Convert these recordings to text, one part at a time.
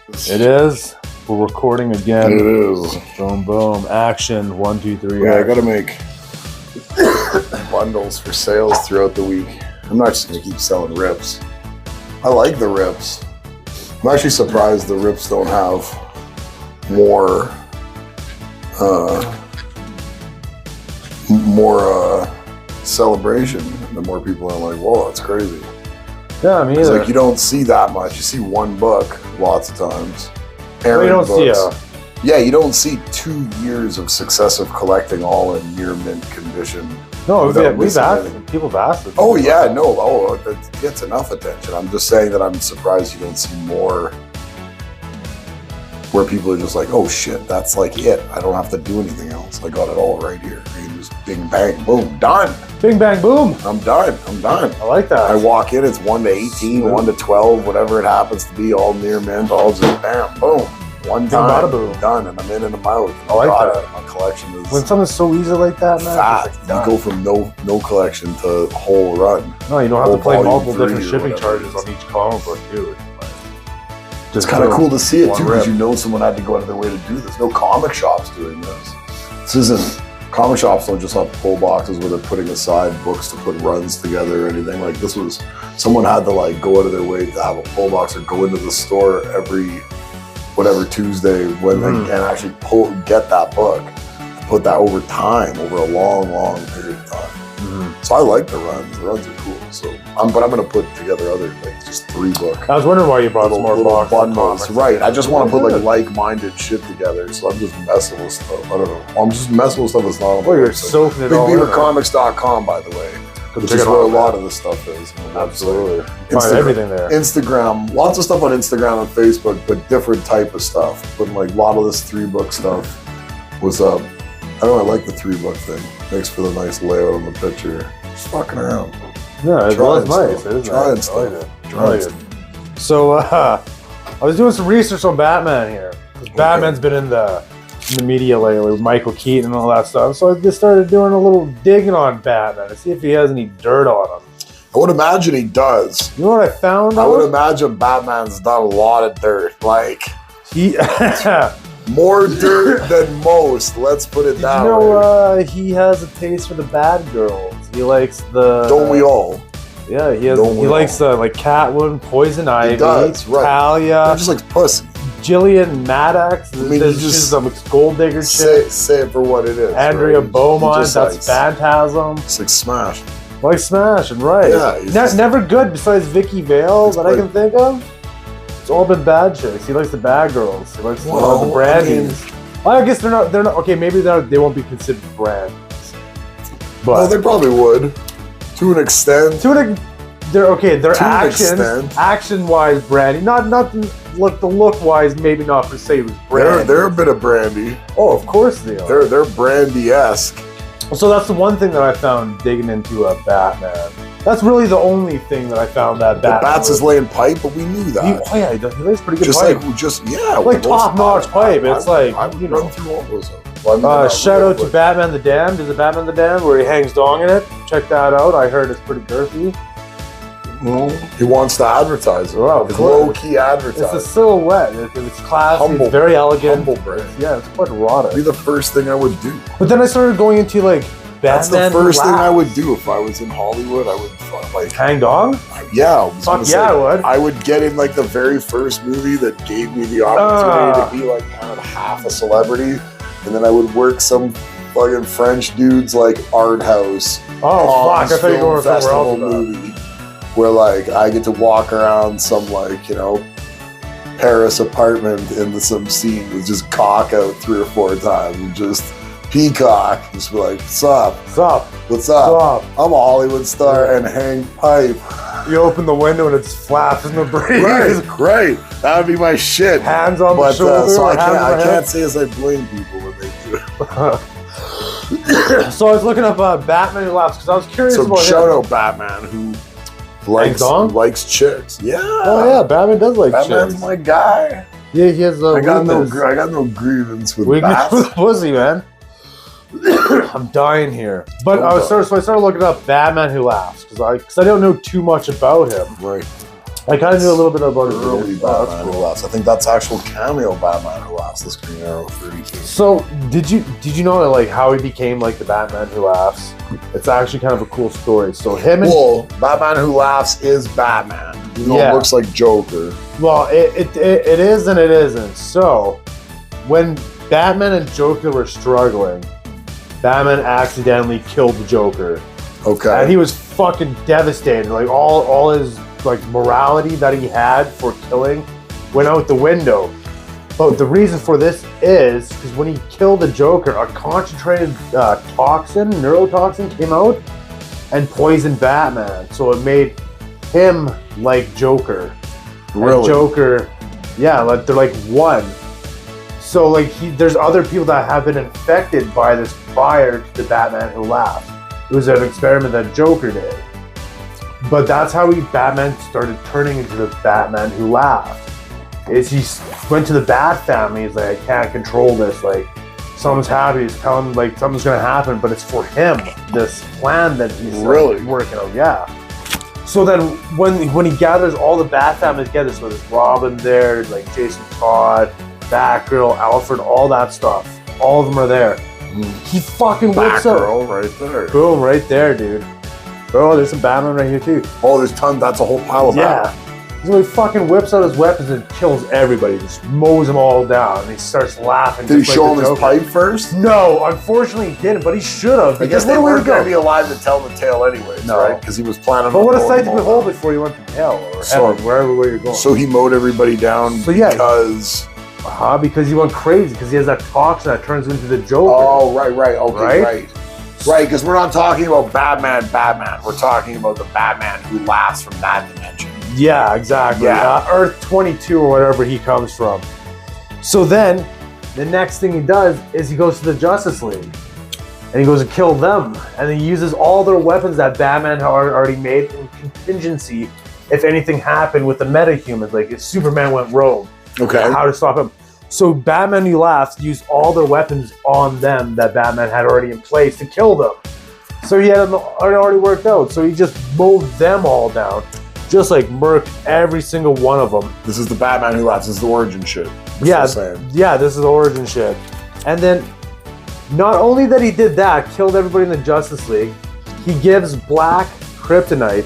It is. We're recording again. It is. Boom, boom. Action. 1, 2, 3. Yeah, I gotta make bundles for sales throughout the week. I'm not just gonna keep selling rips. I like the rips. I'm actually surprised the rips don't have more celebration. The more people are like, whoa, that's crazy. Yeah, I mean, It's like you don't see that much. You see one book lots of times. well, you don't see Yeah, you don't see 2 years of successive collecting all in near mint condition. No, without we've missing asked. anything. People have asked. us. Oh yeah, no, that gets enough attention. I'm just saying that I'm surprised you don't see more where people are just like, oh shit, that's like it. I don't have to do anything else. I got it all right here. You can just bing bang boom, done. Bing, bang, boom. I'm done. I like that. I walk in, it's 1 to 18, 1 to 12, whatever it happens to be, all near mint, all just bam, boom. One time, bada boom. done, and I'm in and I'm out. I like that. My collection is When something's so easy like that, man. fat. it's like You done. go from no collection to whole run. No, you don't have to whole play volume multiple 3 different or shipping whatever charges it is. on each comic book, dude. It's kind of cool to see it one too, because rip. you know someone had to go out of their way to do this. No comic shops doing this. This isn't. Comic shops don't just have pull boxes where they're putting aside books to put runs together or anything. Like this was, someone had to like go out of their way to have a pull box or go into the store every whatever Tuesday when and actually get that book, put that over time, over a long period of time. So I like the runs. The runs are cool. So but I'm gonna put together other like just 3 books. I was wondering why you brought some more boxes. of bundles. comics. Right. I just want to put like Good. like-minded shit together. So I'm just messing with stuff. I don't know. I'm just messing with stuff that's not on the Well, you're website. soaking it all in there. BigBeaverComics.com, by the way, which check is it where a out, lot man. of the stuff is. on the website. Absolutely. Find Instagram. everything there. Instagram, lots of stuff on Instagram and Facebook, but different type of stuff. But like a lot of this 3-book stuff was I don't know, I like the 3-book thing. Thanks for the nice layout on the picture. Just fucking around. Yeah, it was Trying nice. stuff. It is Trying nice. I like stuff. it. I Trying like it. stuff. So I was doing some research on Batman here. 'Cause Batman's been in the media lately with Michael Keaton and all that stuff. So I just started doing a little digging on Batman to see if he has any dirt on him. I would imagine he does. You know what I found? I would out? imagine Batman's done a lot of dirt. Like, He, more dirt than most. Let's put it you that know, way. he has a taste for the bad girls. He likes the. Don't we all? Yeah, he has. Don't He we likes like Catwoman, Poison Ivy, does, right. Talia, They're just like pussy. Jillian Maddox. mean, She's you just a gold digger chick. Say it for what it is. Andrea right? Beaumont, He just that's likes- Phantasm. It's like Smash. Like Smash, and right. Yeah, he's just- Never good besides Vicky Vale It's that I like- can think of. It's all been bad chicks. He likes the bad girls. He likes Well, the brandies. I guess they're not. Okay, maybe they won't be considered brandies. Well, But they probably would, to an extent. they're okay. Their To an actions, extent. action-wise, brandy. Not look the look-wise. Maybe not per se was brandy. They're a bit of brandy. Oh, of course they are. They're brandy-esque. So that's the one thing that I found digging into Batman. That's really the only thing that I found that The Batman. Bats is laying pipe, but we knew that. Oh yeah, he lays pretty good just pipe. like top-notch pipe. It's like, I would you know. run through all those. Well, I mean, they're not Shout real, out to but- Batman the Damned. Is it Batman the Damned where he hangs dong in it? Check that out. I heard it's pretty girthy. Well, he wants to advertise it. Well, of It's course. low-key It's a advertising. silhouette. It's classy. Humble- it's very elegant. Humble brand. Yeah, it's quite erotic. Be the first thing I would do. But then I started going into like That's Batman. the first thing I laughs. would do if I was in Hollywood. I would like, Hang dong? yeah. I was Fuck gonna yeah, I say, would. I would get in like the very first movie that gave me the opportunity to be like kind of half a celebrity, and then I would work some fucking French dudes like art house. Oh fuck! I Cannes thought you were going Film somewhere else. Festival with that. movie where like I get to walk around some like Paris apartment into some scene with just cock out 3 or 4 times and just peacock, just be like, what's up? What's up? What's up? What's up? I'm a Hollywood star and hang pipe. You open the window and it's flaps in the breeze. Right. That would be my shit. Hands on the But shoulder. so I hands on the head. can't say as I blame people when they do it. So I was looking up Batman Who Laughs because I was curious So about shout him. out Batman who dong? likes chicks. Yeah. Oh yeah, Batman does like Batman's chicks. my guy. Yeah, he has a I got no weakness. grievance with Weakness bats. with pussy, man. I'm dying here. But Don't die. so I started looking up Batman Who Laughs because I don't know too much about him. Right. I kind of knew a little bit about it. Early Oh, Batman Who Laughs. I think that's actual cameo Batman Who Laughs. This Green Arrow 32. So did you know that, like, how he became like the Batman Who Laughs? It's actually kind of a cool story. So him and Batman Who Laughs is Batman. You know, Yeah. it looks like Joker. well, it is and it isn't. So when Batman and Joker were struggling, Batman accidentally killed the Joker, Okay. and he was fucking devastated. Like all his like morality that he had for killing went out the window. But the reason for this is because when he killed the Joker, a concentrated neurotoxin came out and poisoned Batman. So it made him like Joker. Really? And Joker, yeah, like they're like one. So like there's other people that have been infected by this prior to the Batman Who Laughs. It was an experiment that Joker did. But that's how Batman started turning into the Batman Who Laughed. Is he went to the Bat family. He's like, I can't control this. Like, something's happening. He's telling like something's gonna happen, but it's for him. This plan that he's Really working out. Yeah. So then, when he gathers all the Bat family together, so there's Robin there, like Jason Todd, Batgirl, Alfred, all that stuff. All of them are there. He fucking whips out. Batgirl right there. Boom, right there, dude. Oh, there's some Batman right here too. Oh, there's tons. That's a whole pile of Batman. Yeah. So he fucking whips out his weapons and kills everybody. Just mows them all down. And he starts laughing. Did he just show like him the his Joker. pipe first? No, unfortunately he didn't, but he should have. Because they what a way to weren't going to be go. alive to tell the tale anyways, No. right? Because he was planning But on what a blowing sight to them all behold down. before you went to hell or So- heaven, wherever where you're going. So he mowed everybody down So, yeah. because... Because he went crazy, because he has that toxin that turns into the Joker. Oh, right. Okay, Right? Right, because we're not talking about Batman. We're talking about the Batman Who Laughs from that dimension. Yeah, exactly. Yeah. Earth 22 or whatever he comes from. So then, the next thing he does is he goes to the Justice League. And he goes to kill them. And he uses all their weapons that Batman had already made in contingency if anything happened with the metahumans. Like if Superman went rogue. Okay. How to stop him. So Batman Who Laughs used all their weapons on them that Batman had already in place to kill them. So he had it already worked out. So he just mowed them all down. Just like murked every single one of them. This is the Batman Who Laughs. This is the origin shit. That's what I'm saying. Yeah, this is origin shit. And then, not only that he did that, killed everybody in the Justice League, he gives black kryptonite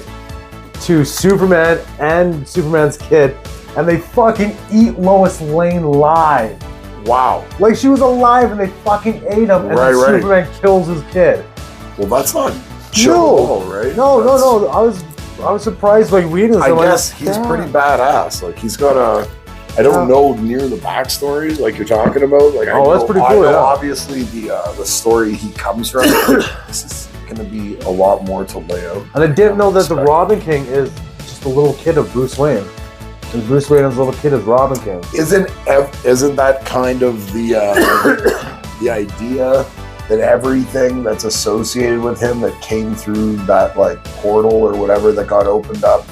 to Superman and Superman's kid, and they fucking eat Lois Lane live. Wow. Like she was alive and they fucking ate him, and Right, then right. Superman kills his kid. Well, that's not chill No. at all, right? No, That's- no. I was surprised by reading this. I I'm like, guess he's "Damn." pretty badass. Like he's got a. I don't know near the backstory like you're talking about. Like Oh, that's pretty I cool, know yeah. obviously the story he comes from. This is going to be a lot more to lay out. And I didn't know that the Robin King is just a little kid of Bruce Wayne. And Bruce Wayne is a little kid of Robin King. Isn't that kind of the the idea that everything that's associated with him that came through that like portal or whatever that got opened up,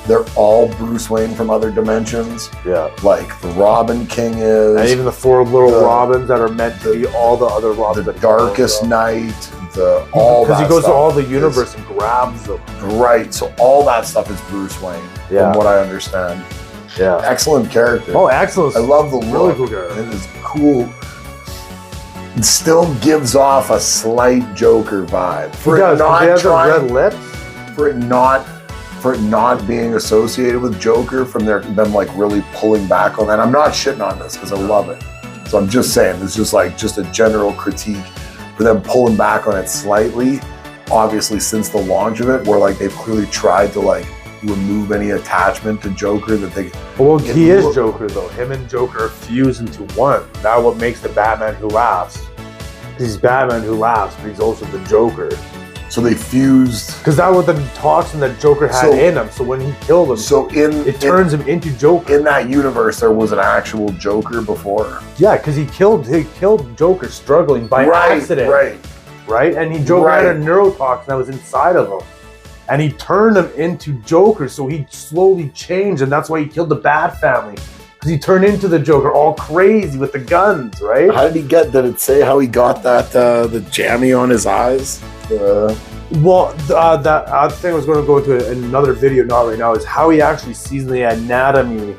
they're all Bruce Wayne from other dimensions. Yeah. Like the Robin King is, And even the four little the- Robins that are meant to be all the other Robins. the that he Darkest knows Night, the all Because that he goes to stuff all the is- universe and grabs them. Right, so all that stuff is Bruce Wayne, Yeah. from what I understand. Yeah. Excellent character. Oh, excellent. I love the Really look. cool character. It is cool. It still gives off a slight Joker vibe. He For does. it 'Cause not he has the trying, red lips. for it not being associated with Joker, from them like really pulling back on that. I'm not shitting on this because I love it. So I'm just saying it's just a general critique for them pulling back on it slightly. Obviously, since the launch of it, where like they've clearly tried to like remove any attachment to Joker that they. Well, It he is look- Joker, though. Him and Joker are fused into one. That's what makes the Batman Who Laughs. He's Batman Who Laughs, but he's also the Joker. So they fused. Because that was the toxin that Joker had So- in him. So when he killed him, So it turns him into Joker. in that universe, there was an actual Joker before. Yeah, because he killed Joker struggling by accident. Right? And Joker had a neurotoxin that was inside of him. And he turned him into Joker, so he slowly changed, and that's why he killed the Bat family. Because he turned into the Joker, all crazy with the guns, right? How did he get? Did it say how he got that? The jammy on his eyes. Well, that thing I was going to go into in another video, not right now, is how he actually sees the anatomy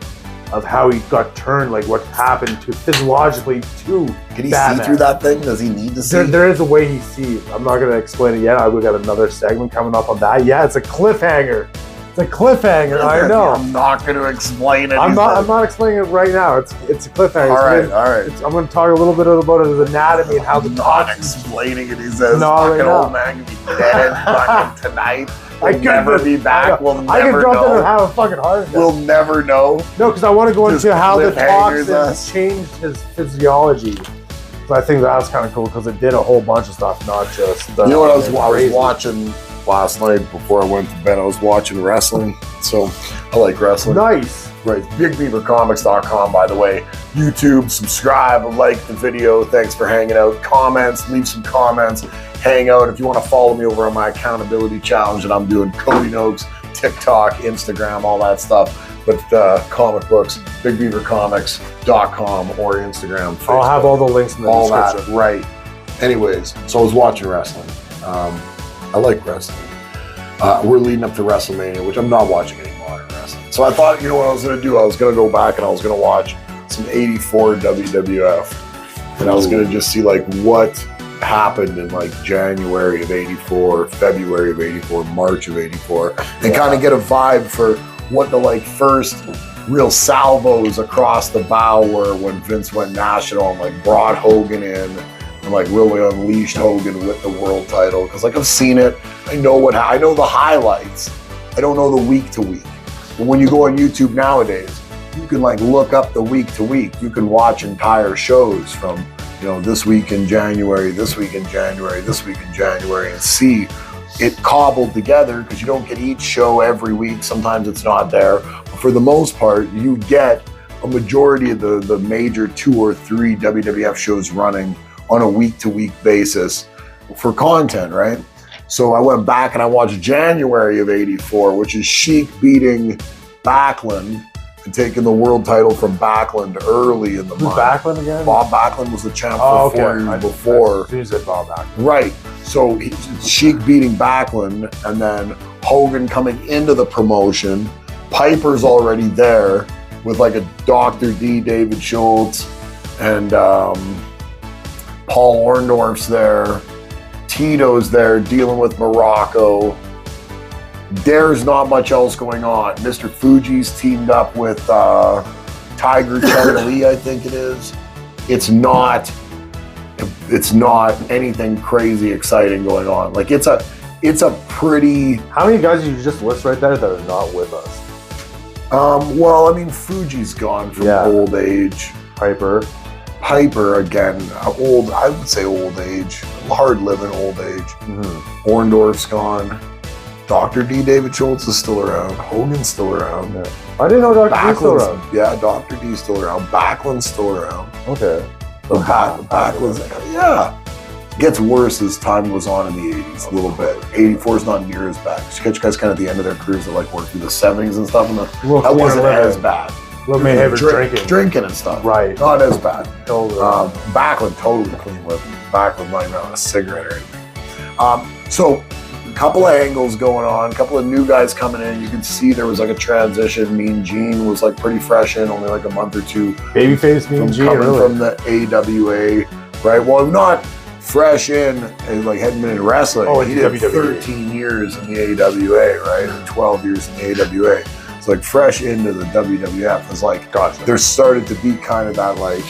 of how he got turned, like what happened to physiologically to Can he Batman. see through that thing? Does he need to see? There is a way he sees. I'm not going to explain it yet. We got another segment coming up on that. Yeah, it's a cliffhanger. It's a cliffhanger. I know. I'm not going to explain it. I'm not explaining it right now. It's a cliffhanger. All right. I'm going to talk a little bit about his anatomy and how the not toxins. explaining it. He says, No, fucking right now. old man can be dead fucking tonight. I We'll never be back. We'll I can never drop in and know. have a fucking heart attack. We'll never know. No, because I want to go Just into how the cliffhangers toxins us. changed his physiology. So I think that's kind of cool because it did a whole bunch of stuff, not just. You know what I was watching last night before I went to bed? I was watching wrestling. So I like wrestling. Nice. Right. BigBeaverComics.com, by the way. YouTube, subscribe, like the video. Thanks for hanging out. Comments, leave some comments. Hang out. If you want to follow me over on my accountability challenge that I'm doing, Cody Noakes, TikTok, Instagram, all that stuff. But comic books, BigBeaverComics.com or Instagram, Facebook. I'll have all the links in the all description. that, right. Anyways, so I was watching wrestling. I like wrestling. We're leading up to WrestleMania, which I'm not watching any modern wrestling. So I thought, you know what I was going to do? I was going to go back and I was going to watch some 84 WWF. And I was going to just see like what happened in like January of 84, February of 84, March of 84, and kind of get a vibe for what the like first real salvos across the bow were when Vince went national and like brought Hogan in and like really unleashed Hogan with the world title. Because like I've seen it, I know I know the highlights. I don't know the week to week. But when you go on YouTube nowadays, you can like look up the week to week. You can watch entire shows from, you know, this week in January, this week in January, this week in January, and see it cobbled together because you don't get each show every week. Sometimes it's not there. But for the most part, you get a majority of the major 2 or 3 WWF shows running on a week-to-week basis for content, right? So I went back and I watched January of 84, which is Sheik beating Backlund and taking the world title from Backlund early in the Who's month. Backlund again? Bob Backlund was the champ Oh, for 4 years before. You said Bob Backlund. Right. So Sheik beating Backlund, and then Hogan coming into the promotion. Piper's already there with like a Dr. D, David Schultz, and Paul Orndorff's there. Tito's there dealing with Morocco. There's not much else going on. Mr. Fuji's teamed up with Tiger Chung Lee, I think it is. It's not anything crazy exciting going on. Like it's a pretty. How many guys did you just list right there that are not with us? Well, I mean, Fuji's gone from old age. Piper again, old. I would say old age, hard living old age. Mm-hmm. Orndorff's gone. Dr. D, David Schultz is still around. Hogan's still around. Yeah. I didn't know Dr. D's still around. Yeah, Dr. D's still around. Backlund's still around. Okay. So Backlund's, yeah. Gets worse as time goes on in the 80s a little bit. 84 is not near as bad. You catch guys kind of at the end of their careers that like work through the 70s and stuff, and that wasn't as bad. Little Mayhaven drinking and stuff. Right. Not as bad. Totally. Backlund totally clean with him. Backlund might not have a cigarette or anything. So a couple of angles going on, a couple of new guys coming in. You can see there was like a transition. Mean Gene was like pretty fresh in, only like a month or two. Babyface Mean Gene, coming really? from the AWA, right? Well, not fresh in and like hadn't been in wrestling. Oh, he did WWE. 13 years in the AWA, right? Or 12 years in the AWA. It's like fresh into the WWF. It's like there started to be kind of that like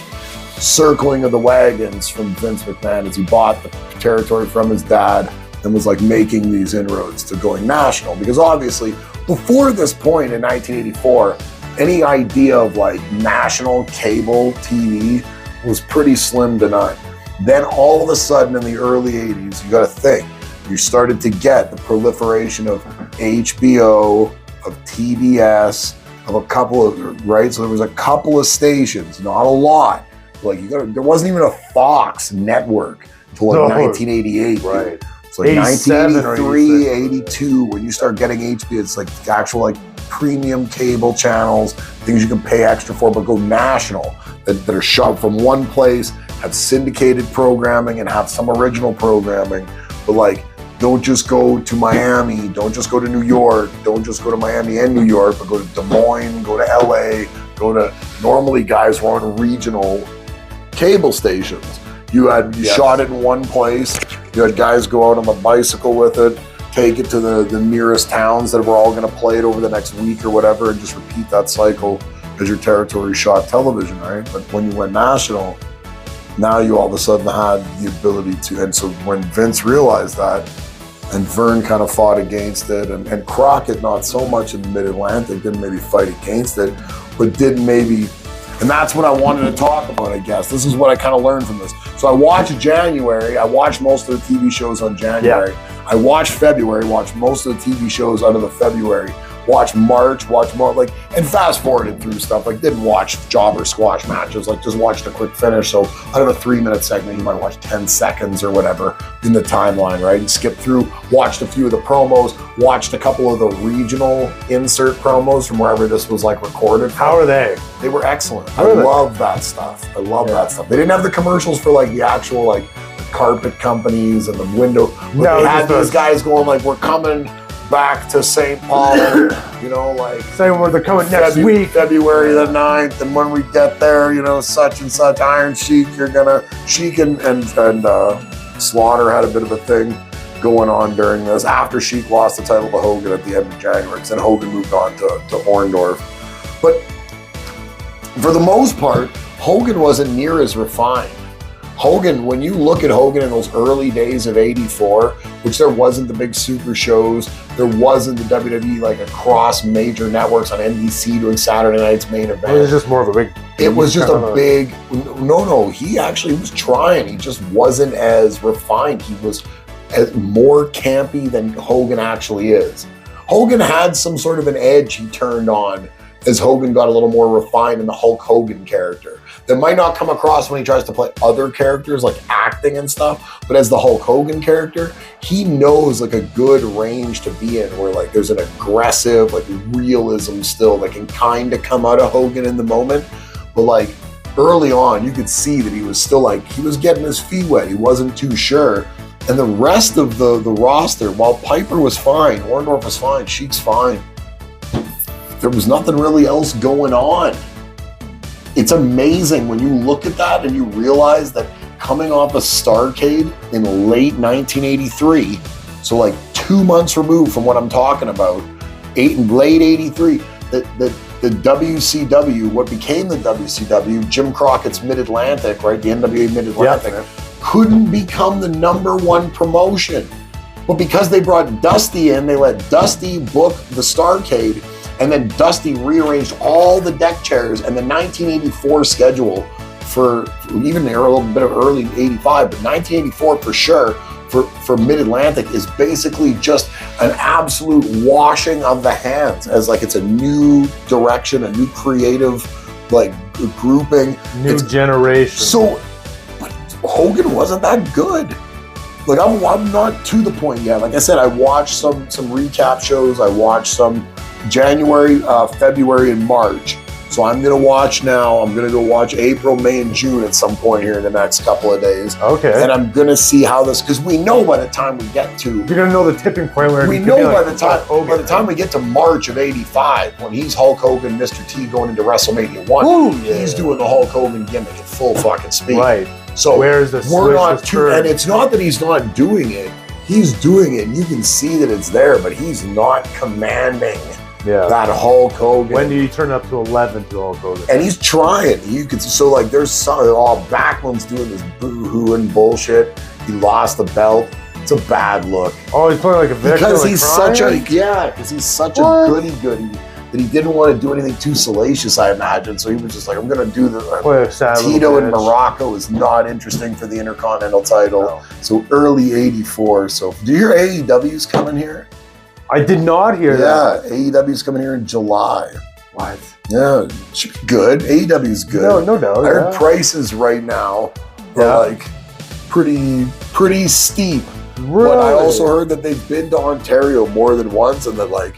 circling of the wagons from Vince McMahon as he bought the territory from his dad and was like making these inroads to going national. Because obviously before this point in 1984, any idea of like national cable TV was pretty slim to none. Then all of a sudden in the early 80s, you got to think, you started to get the proliferation of HBO, of TBS, of a couple of, right? So there was a couple of stations, not a lot. Like there wasn't even a Fox network until like 1988. Right. It's like 1983, 87. 82, when you start getting HBO, it's like actual like premium cable channels, things you can pay extra for, but go national, that are shot from one place, have syndicated programming and have some original programming. But like don't just go to Miami, don't just go to New York, don't just go to Miami and New York, but go to Des Moines, go to LA, go to, normally guys were on regional cable stations. You shot it in one place, you had guys go out on a bicycle with it, take it to the nearest towns that were all going to play it over the next week or whatever, and just repeat that cycle as your territory shot television, right? But when you went national, now you all of a sudden had the ability to, and so when Vince realized that, and Vern kind of fought against it, and Crockett not so much in the Mid-Atlantic, didn't maybe fight against it, but did maybe, and that's what I wanted to talk about, I guess. This is what I kind of learned from this. So I watched January, I watched most of the TV shows on January. Yeah. I watched February, watched most of the TV shows out of the February. Watch March, like, and fast forwarded through stuff. Like, didn't watch jobber squash matches. Like, just watched a quick finish. So out of a 3-minute segment, you might watch 10 seconds or whatever in the timeline, right? And skip through, watched a few of the promos, watched a couple of the regional insert promos from wherever this was like recorded. How are they? They were excellent. I love that stuff. I love that stuff. They didn't have the commercials for like the actual like the carpet companies and the window. No, they had these guys going like, we're coming back to St. Paul, you know, like saying where they're coming next week, February the 9th, and when we get there, you know, such and such, Iron Sheik, Sheik and Slaughter had a bit of a thing going on during this. After Sheik lost the title to Hogan at the end of January, because then Hogan moved on to Orndorff. But for the most part, Hogan wasn't near as refined. Hogan, when you look at Hogan in those early days of '84, which there wasn't the big super shows, there wasn't the WWE like across major networks on NBC doing Saturday night's main event. It was just more of a big. It was just a big. No, he actually was trying. He just wasn't as refined. He was more campy than Hogan actually is. Hogan had some sort of an edge he turned on as Hogan got a little more refined in the Hulk Hogan character. That might not come across when he tries to play other characters like acting and stuff, but as the Hulk Hogan character, he knows like a good range to be in where like there's an aggressive like realism still that can kind of come out of Hogan in the moment. But like early on, you could see that he was still like, he was getting his feet wet. He wasn't too sure. And the rest of the roster, while Piper was fine, Orndorff was fine, Sheik's fine, there was nothing really else going on. It's amazing when you look at that and you realize that coming off a Starrcade in late 1983, so like 2 months removed from what I'm talking about, late 83, the WCW, what became the WCW, Jim Crockett's Mid-Atlantic, right, the NWA Mid-Atlantic, couldn't become the #1 promotion. But because they brought Dusty in, they let Dusty book the Starrcade, and then Dusty rearranged all the deck chairs, and the 1984 schedule for even a little bit of early 85, but 1984 for sure for Mid-Atlantic is basically just an absolute washing of the hands as like it's a new direction, a new creative like grouping. New generation. So, but Hogan wasn't that good. Like I'm not to the point yet. Like I said, I watched some recap shows. I watched some January, February, and March. So I'm gonna watch now. I'm gonna go watch April, May, and June at some point here in the next couple of days. Okay. And I'm gonna see how this, because we know by the time we get to, you're gonna know the tipping point where we know by the time we get to March of '85, when he's Hulk Hogan, Mr. T going into WrestleMania 1, ooh, he's doing the Hulk Hogan gimmick at full fucking speed. Right. So where's the we're not too, and it's not that he's not doing it. He's doing it. You can see that it's there, but he's not commanding. Yeah. That Hulk Hogan. When do you turn up to 11 to Hulk Hogan? And he's trying. You could so like there's some Backlund's doing this boo-hoo and bullshit. He lost the belt. It's a bad look. Oh, he's playing like a victim. Because like he's crying? because he's such a goody that he didn't want to do anything too salacious, I imagine. So he was just like, I'm gonna do the Tito in Morocco is not interesting for the Intercontinental title. No. So early '84. So do your AEW's coming here? I did not hear that. Yeah, AEW's coming here in July. What? Yeah, it should be good. AEW's good. No doubt. I heard prices right now are like pretty steep. Really? But I also heard that they've been to Ontario more than once, and that like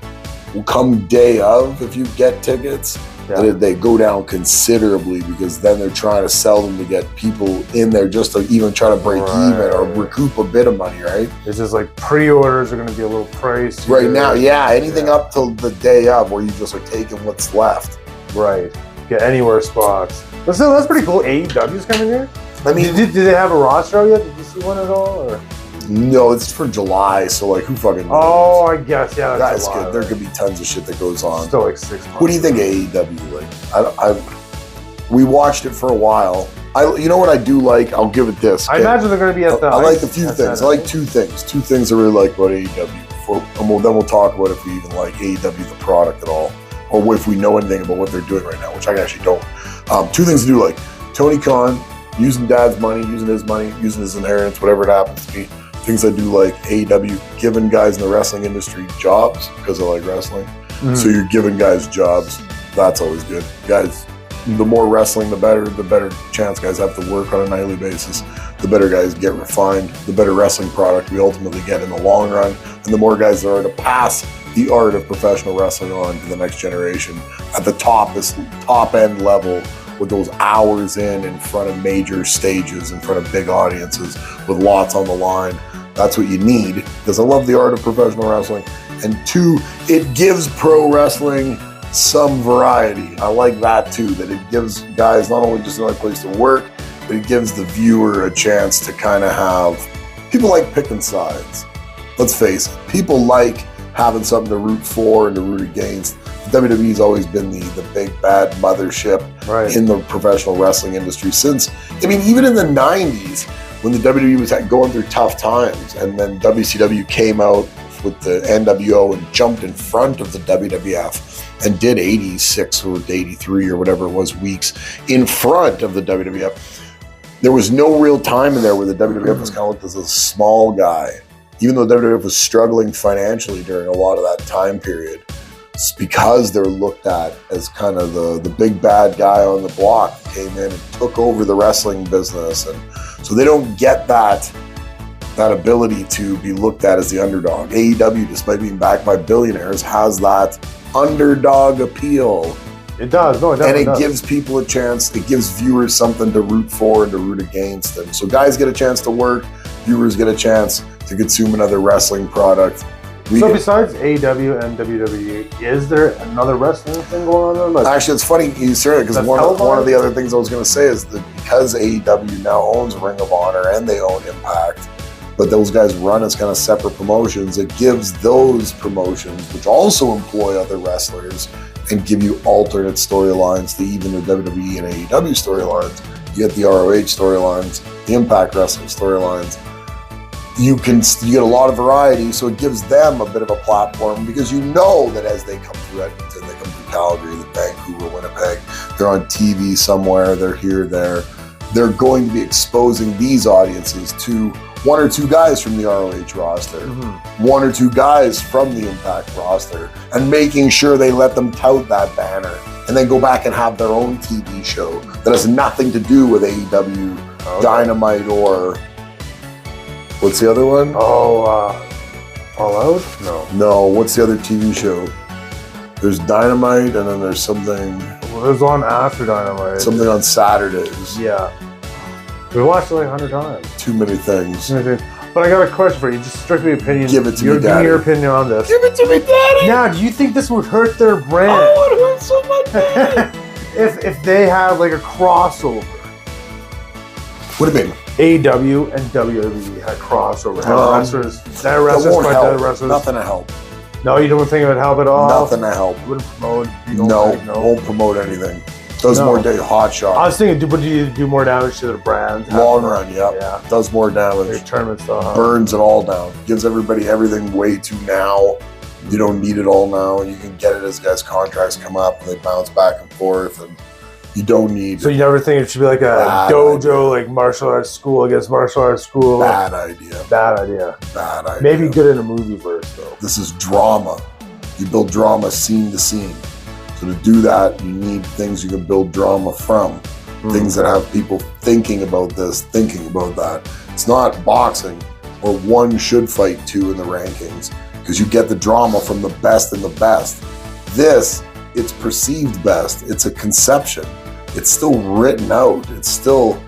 come day of, if you get tickets, They go down considerably because then they're trying to sell them to get people in there just to even try to break even or recoup a bit of money, right? It's just like pre-orders are going to be a little pricey. Right now, anything up till the day of where you just are taking what's left. Right. Get anywhere spots. But still, that's pretty cool. AEW's coming here? I mean, did they have a roster out yet? Did you see one at all? Or? No, it's for July, so like who fucking knows? Oh, I guess, yeah. That's good. There could be tons of shit that goes on. Still like 6 months. What do you think of AEW? Like, we watched it for a while. You know what I do like? I'll give it this. I imagine they're going to be at the. I like a few things. I like two things. Two things I really like about AEW. And then we'll talk about if we even like AEW the product at all, or if we know anything about what they're doing right now, which I actually don't. Two things to do, like Tony Khan using Dad's money, using his inheritance, whatever it happens to be. Things I do like AEW giving guys in the wrestling industry jobs because I like wrestling. Mm-hmm. So you're giving guys jobs. That's always good. Guys, the more wrestling, the better chance guys have to work on a nightly basis. The better guys get refined, the better wrestling product we ultimately get in the long run. And the more guys there are to pass the art of professional wrestling on to the next generation at the top end level, with those hours in front of major stages, in front of big audiences, with lots on the line. That's what you need, because I love the art of professional wrestling. And two, it gives pro wrestling some variety. I like that too, that it gives guys not only just another place to work, but it gives the viewer a chance to kind of have, people like picking sides. Let's face it, people like having something to root for and to root against. WWE's always been the big bad mothership in the professional wrestling industry since, I mean, even in the 90s when the WWE was going through tough times, and then WCW came out with the NWO and jumped in front of the WWF and did 86 or 83 or whatever it was weeks in front of the WWF. There was no real time in there where the WWF was kind of looked as a small guy, even though WWF was struggling financially during a lot of that time period. It's because they're looked at as kind of the big bad guy on the block who came in and took over the wrestling business. And so they don't get that ability to be looked at as the underdog. AEW, despite being backed by billionaires, has that underdog appeal. It does. No, it definitely does. Gives people a chance. It gives viewers something to root for and to root against. And so guys get a chance to work. Viewers get a chance to consume another wrestling product. Besides AEW and WWE, is there another wrestling thing going on? Like, actually, it's funny you say it, because one of the other things I was going to say is that because AEW now owns Ring of Honor and they own Impact, but those guys run as kind of separate promotions, it gives those promotions, which also employ other wrestlers and give you alternate storylines to even the WWE and AEW storylines. You get the ROH storylines, the Impact Wrestling storylines. You get a lot of variety, so it gives them a bit of a platform, because you know that as they come through Edmonton, they come through Calgary, Vancouver, Winnipeg, they're on TV somewhere, they're here, there. They're going to be exposing these audiences to one or two guys from the ROH roster, one or two guys from the Impact roster, and making sure they let them tout that banner, and then go back and have their own TV show that has nothing to do with AEW, Dynamite, or... What's the other one? All Out? No, what's the other TV show? There's Dynamite, and then there's something... Well, it was on after Dynamite. Something on Saturdays. Yeah. We watched it like 100 times. Too many things. But I got a question for you, just strictly opinion. Give it to me, Daddy. Give me your opinion on this. Give it to me, Daddy! Now, do you think this would hurt their brand? Oh, it hurts so much, Daddy! if they had like a crossover. What do you mean? AEW and WWE had crossover. That wrestlers fight other wrestlers. Nothing to help. No, you don't think it would help at all? Nothing to help. Wouldn't promote? No, won't promote anything. Does more hot shot. I was thinking, would you do more damage to their brand? Long run, yeah. Does more damage. Like tournament stuff. Burns it all down. Gives everybody everything way too now. You don't need it all now. You can get it as guys' contracts come up and they bounce back and forth, and you don't need. So you never think it should be like a dojo, like martial arts school against martial arts school? Bad idea. Bad idea. Bad idea. Maybe good in a movie verse though. This is drama. You build drama scene to scene. So to do that, you need things you can build drama from. Things that have people thinking about this, thinking about that. It's not boxing where one should fight two in the rankings, because you get the drama from the best and the best. This it's perceived best. It's a conception. It's still written out. It's still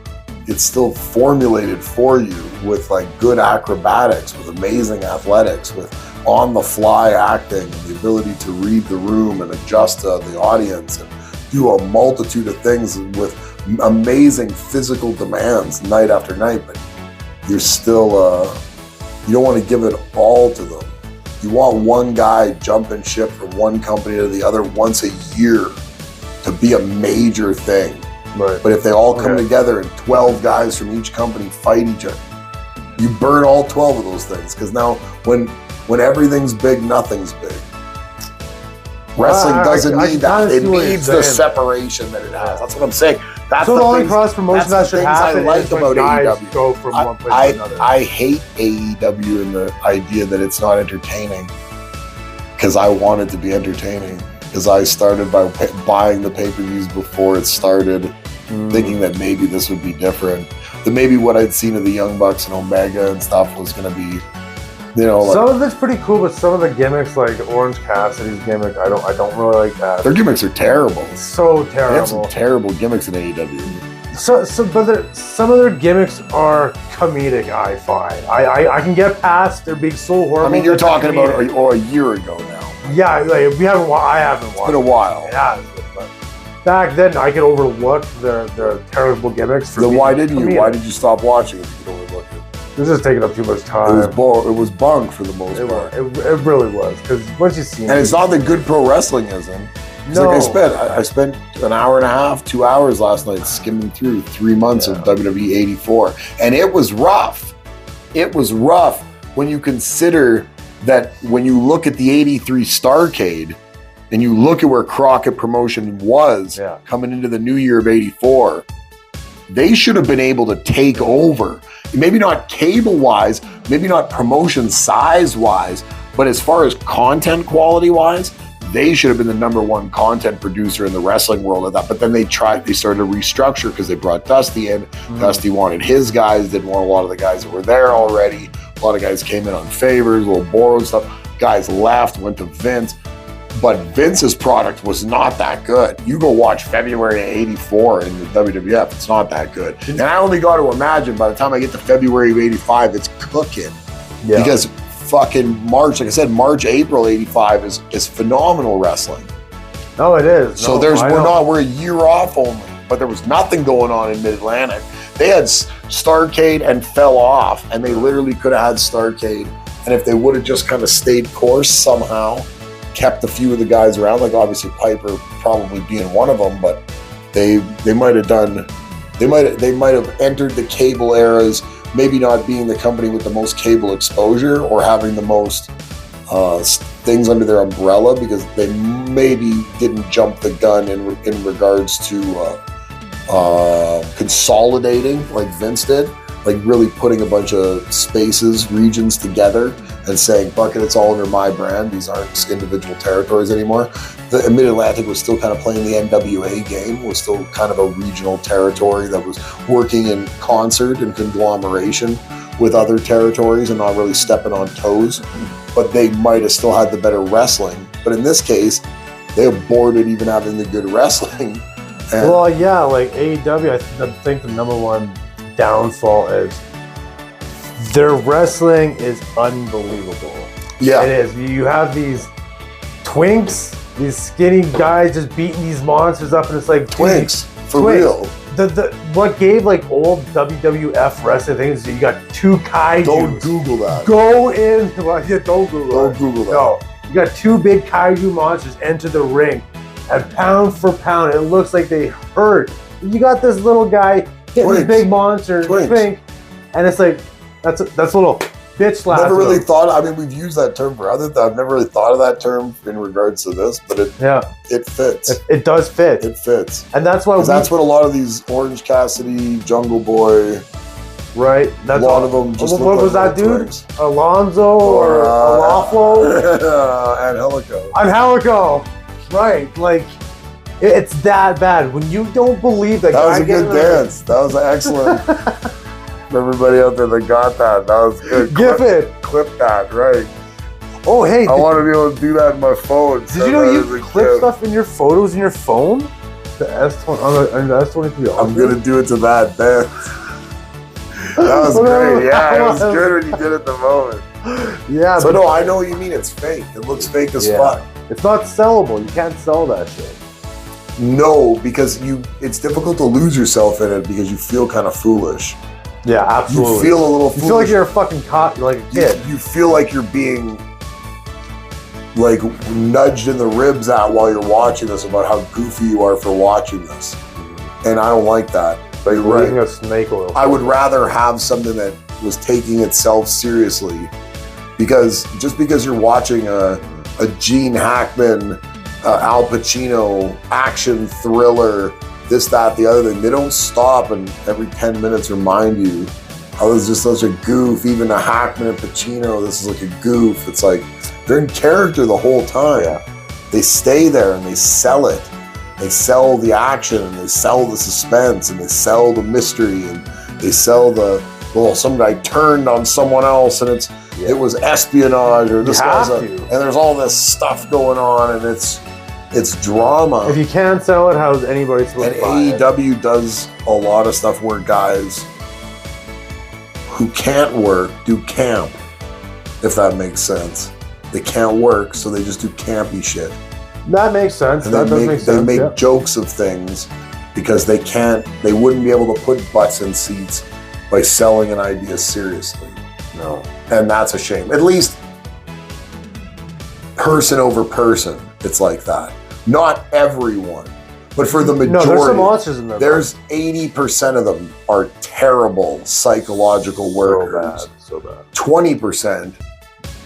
formulated for you with like good acrobatics, with amazing athletics, with on the fly acting, and the ability to read the room and adjust to the audience and do a multitude of things with amazing physical demands night after night. But you're still, you don't want to give it all to them. You want one guy jumping ship from one company to the other once a year to be a major thing. Right. But if they all come together and 12 guys from each company fight each other, you burn all 12 of those things. Because now when everything's big, nothing's big. Wrestling doesn't need that. It needs the separation that it has. That's what I'm saying. That's so the only cross promotion that should happen I like is when about guys AEW. go from one place to another. I hate AEW and the idea that it's not entertaining, because I want it to be entertaining. Because I started by buying the pay-per-views before it started, thinking that maybe this would be different. That maybe what I'd seen of the Young Bucks and Omega and stuff was going to be, you know, like, some of it's pretty cool, but some of the gimmicks, like Orange Cassidy's gimmick, I don't really like that. their gimmicks are terrible. It's so They have some terrible. terrible gimmicks in AEW. But some of their gimmicks are comedic. I find I can get past their being so horrible. I mean, you're that they're talking about comedic. a year ago now. Yeah, like I haven't watched. It's been a while. It has, but back then I could overlook their terrible gimmicks. For Then being why didn't you? comedic. Why did you stop watching if you could overlook it? It was just taking up too much It time. was bunk for the most part. It really was, because once you see And it's not that good pro wrestling isn't. It's No. like I spent an hour and a half, 2 hours last night skimming through 3 months of WWE 84. And it was rough. It was rough when you consider that when you look at the 83 Starrcade and you look at where Crockett Promotion was coming into the new year of 84, they should have been able to take over. Maybe not cable-wise, maybe not promotion size-wise, but as far as content quality-wise, they should have been the number one content producer in the wrestling world at that. But then they started to restructure because they brought Dusty in. Dusty wanted his guys, didn't want a lot of the guys that were there already. A lot of guys came in on favors, little borrowed stuff. Guys left, went to Vince. But Vince's product was not that good. You go watch February of 84 in the WWF, it's not that good. And I only got to imagine by the time I get to February of 85, it's cooking. Yeah. Because fucking March, like I said, March, April 85 is phenomenal wrestling. No, it is. So we're a year off only, but there was nothing going on in Mid-Atlantic. They had Starrcade and fell off, and they literally could have had Starrcade. And if they would have just kind of stayed course somehow, kept a few of the guys around, like obviously Piper probably being one of them, but they might have entered the cable eras, maybe not being the company with the most cable exposure or having the most things under their umbrella, because they maybe didn't jump the gun in regards to consolidating like Vince did, like really putting a bunch of spaces, regions together and saying, fuck it, it's all under my brand. These aren't just individual territories anymore. The Mid-Atlantic was still kind of playing the NWA game, was still kind of a regional territory that was working in concert and conglomeration with other territories and not really stepping on toes. But they might have still had the better wrestling. But in this case, they aborted even having the good wrestling. And Well, yeah, like AEW, I think the number one downfall is their wrestling is unbelievable. yeah, It is. You have these twinks, these skinny guys just beating these monsters up, and it's like twinks, for twinks. real. What gave like old WWF wrestling things? You got two kaijus. Don't Google that. Go in. Well, yeah, don't Google Don't it. Google that. No, you got two big kaiju monsters enter the ring, and pound for pound, it looks like they hurt. You got this little guy hitting this Twinks. big monster, Twinks. twink, and it's like that's a little bitch slap. Never really thought. I mean, we've used that term for other. I've never really thought of that term in regards to this, but it fits. It does fit, It fits. and that's why Because that's what a lot of these Orange Cassidy, Jungle Boy, right. That's a lot of them just What look was like that dude? twinks. Alonzo or Alaflo? Angelico. Angelico, right? Like it's that bad when you don't believe that. That was guy a good getting dance. That was excellent. For everybody out there that got that, that was good. Gif it. Clip that, right. Oh, hey, I want to be able to do that in my phone. did you know you clip stuff in your photos in your phone? The S20 on the S23. I'm gonna do it to that, Ben. That was great. Yeah, it was good when you did it the moment. Yeah. So no, I know what you mean. It's fake. It looks fake as fuck. It's not sellable. You can't sell that shit. No, because it's difficult to lose yourself in it because you feel kind of foolish. Yeah, absolutely. You feel a little foolish. You feel like you're a fucking cop, like a kid. You feel like you're being like nudged in the ribs at while you're watching this about how goofy you are for watching this. And I don't like that. Like raising a snake oil. I would rather have something that was taking itself seriously, because just because you're watching a Gene Hackman, Al Pacino action thriller, this, that, the other thing, they don't stop and every 10 minutes remind you how this is just such a goof. Even a Hackman and Pacino, this is like a goof. It's like they're in character the whole time. Yeah. They stay there and they sell it. They sell the action and they sell the suspense and they sell the mystery and they sell the, well, some guy turned on someone else and it was espionage, or this guy's and there's all this stuff going on and it's drama. If you can't sell it, how's anybody supposed to buy it? AEW does a lot of stuff where guys who can't work do camp, if that makes sense. They can't work, so they just do campy shit. That makes sense. And that does make sense. They make jokes of things because they wouldn't be able to put butts in seats by selling an idea seriously. No. And that's a shame. At least person over person, it's like that. Not everyone, but for the majority. No, there's some monsters in there. There's 80% of them are terrible psychological workers. So bad. 20%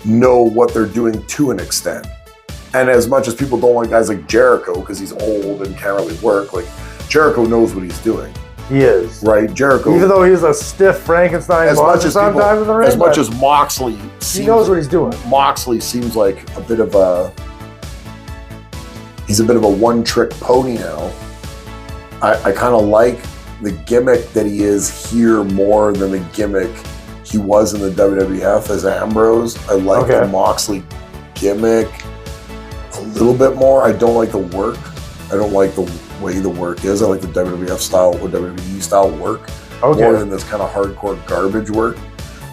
know what they're doing to an extent. And as much as people don't like guys like Jericho because he's old and can't really work, like Jericho knows what he's doing. He is. Right? Jericho. Even though he's a stiff Frankenstein monster sometimes in the ring. As much as Moxley he knows what he's doing. Moxley seems like he's a bit of a one-trick pony now. I kind of like the gimmick that he is here more than the gimmick he was in the WWF as Ambrose. I like the Moxley gimmick a little bit more. I don't like the work. I don't like the way the work is. I like the WWF style or WWE style work more than this kind of hardcore garbage work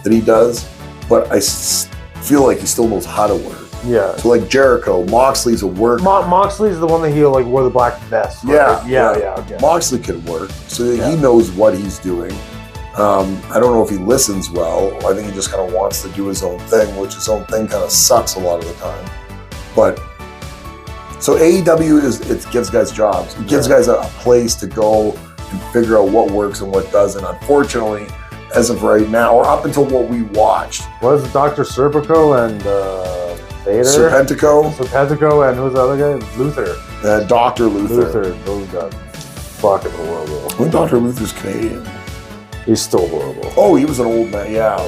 that he does. But I feel like he still knows how to work. Yeah. So like Jericho, Moxley's a worker. Moxley's the one that he like wore the black vest. Right? Yeah. Okay. Moxley can work, so he knows what he's doing. I don't know if he listens well. I think he just kind of wants to do his own thing, which his own thing kind of sucks a lot of the time. But so AEW it gives guys jobs. It gives guys a place to go and figure out what works and what doesn't. Unfortunately, as of right now, or up until what we watched, was Dr. Serpico and Vader? Serpentico, and who's the other guy? Luther. Dr. Luther. Those guys fucking horrible. I think Dr. Luther's Canadian. He's still horrible. Oh, he was an old man. Yeah.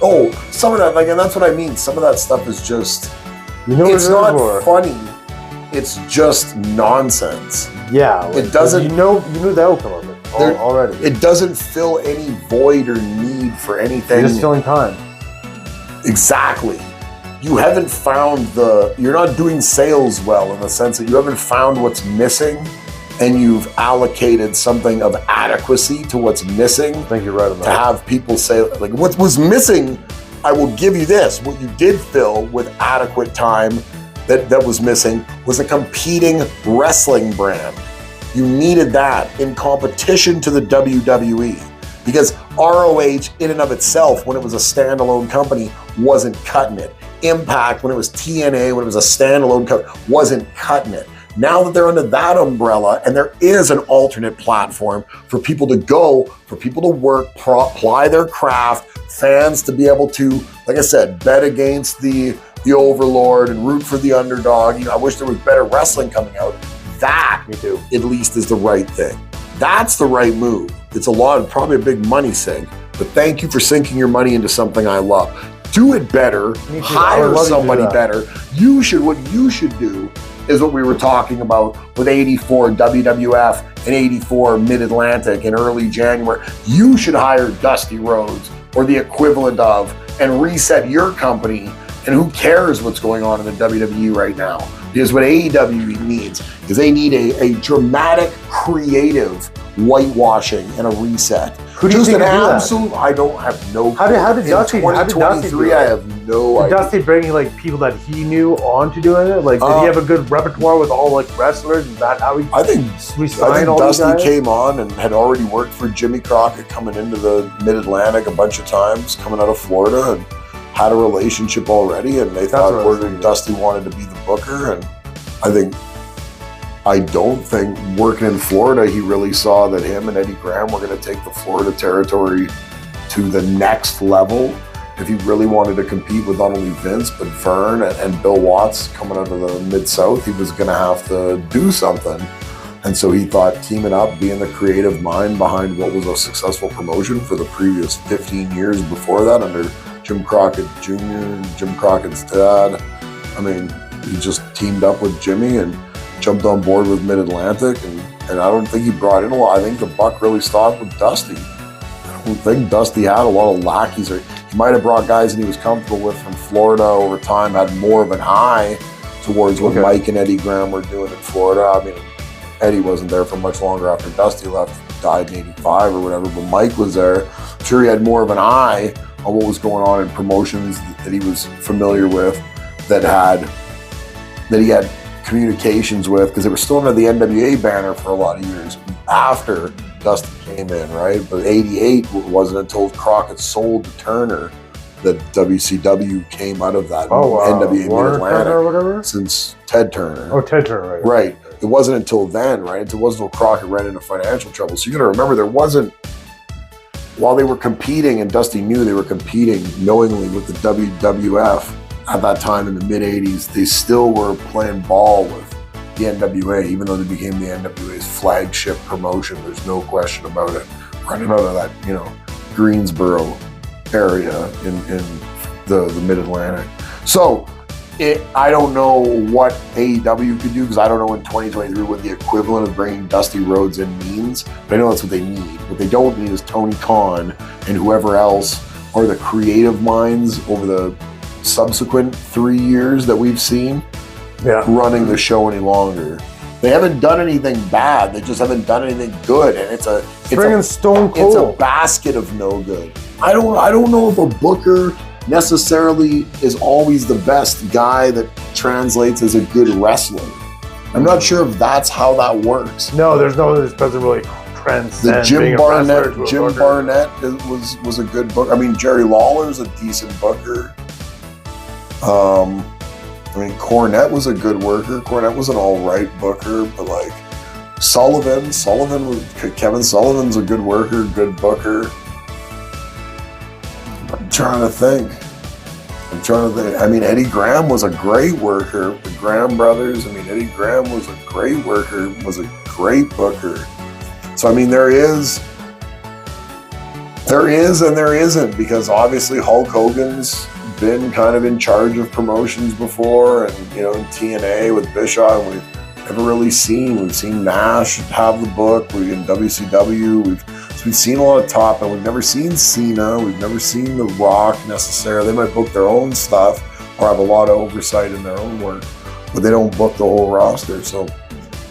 Oh, some of that, like, and that's what I mean. Some of that stuff is just. It's not funny. It's just nonsense. Yeah. It doesn't. You knew the outcome of it already. It doesn't fill any void or need for anything. You're just filling time. Exactly. You haven't found you're not doing sales well in the sense that you haven't found what's missing and you've allocated something of adequacy to what's missing. I think you're right on that. To have people say, like, what was missing, I will give you this. What you did fill with adequate time that was missing was a competing wrestling brand. You needed that in competition to the WWE. Because ROH in and of itself, when it was a standalone company, wasn't cutting it. Impact, when it was TNA, when it was a standalone company, wasn't cutting it. Now that they're under that umbrella and there is an alternate platform for people to go, for people to work, apply their craft, fans to be able to, like I said, bet against the overlord and root for the underdog. I wish there was better wrestling coming out. That, me too, at least is the right thing. That's the right move. It's probably a big money sink, but thank you for sinking your money into something I love. Do it better, hire somebody better. What you should do is what we were talking about with 84 WWF and 84 Mid-Atlantic in early January. You should hire Dusty Rhodes or the equivalent of and reset your company And who cares what's going on in the WWE right now? Because what AEW needs is they need a dramatic, creative whitewashing and a reset. Who do you think an can do that? absolute, I don't have no How did Dusty? In How did Dusty do 2023, it? I have no Did idea. Dusty bring like people that he knew onto doing it? Like, did he have a good repertoire with all like wrestlers? Is that how he? I think signed all these Dusty guys? came on and had already worked for Jimmy Crockett coming into the Mid-Atlantic a bunch of times, coming out of Florida, and had a relationship already. And they thought what I was thinking. Dusty wanted to be the booker. And I don't think working in Florida, he really saw that him and Eddie Graham were going to take the Florida territory to the next level. If he really wanted to compete with not only Vince, but Vern and Bill Watts coming out of the Mid-South, he was going to have to do something. And so he thought teaming up, being the creative mind behind what was a successful promotion for the previous 15 years before that under Jim Crockett Jr., Jim Crockett's dad. I mean, he just teamed up with Jimmy and jumped on board with Mid-Atlantic, and I don't think he brought in a lot. I think the buck really stopped with Dusty. I don't think Dusty had a lot of lackeys. Or he might have brought guys that he was comfortable with from Florida over time, had more of an eye towards what Mike and Eddie Graham were doing in Florida. I mean, Eddie wasn't there for much longer after Dusty left, died in 85 or whatever, but Mike was there. I'm sure he had more of an eye on what was going on in promotions that he was familiar with, that he had communications with, because they were still under the NWA banner for a lot of years after Dusty came in, right? But 88 wasn't until Crockett sold to Turner that WCW came out of that NWA Mid-Atlantic or whatever? since Ted Turner. Oh, Ted Turner, right. Right. It wasn't until then, right? It wasn't until Crockett ran into financial trouble. So you got to remember, there wasn't, while they were competing, and Dusty knew they were competing knowingly with the WWF, at that time in the mid-'80s, they still were playing ball with the NWA, even though they became the NWA's flagship promotion. There's no question about it. Running out of that, Greensboro area in the Mid-Atlantic. So I don't know what AEW could do, because I don't know in 2023 what the equivalent of bringing Dusty Rhodes in means, but I know that's what they need. What they don't need is Tony Khan and whoever else are the creative minds over the subsequent 3 years that we've seen running the show any longer. They haven't done anything bad. They just haven't done anything good, and it's a Stone Cold. It's a basket of no good. I don't know if a booker necessarily is always the best guy that translates as a good wrestler. I'm not sure if that's how that works. No, this doesn't really transcend. The Jim being a Barnett, wrestler to a Jim booker. Barnett was a good booker. I mean, Jerry Lawler's a decent booker. I mean, Cornette was a good worker. Cornette was an all right booker, but like Kevin Sullivan's a good worker, good booker. I'm trying to think. I mean, Eddie Graham was a great worker. The Graham brothers. I mean, Eddie Graham was a great worker. Was a great booker. So I mean, there is and there isn't, because obviously Hulk Hogan's been kind of in charge of promotions before, and in TNA with Bischoff, we've never really we've seen Nash have the book. We've in WCW, we've seen a lot of top, and we've never seen Cena. We've never seen The Rock necessarily. They might book their own stuff or have a lot of oversight in their own work, but they don't book the whole roster. So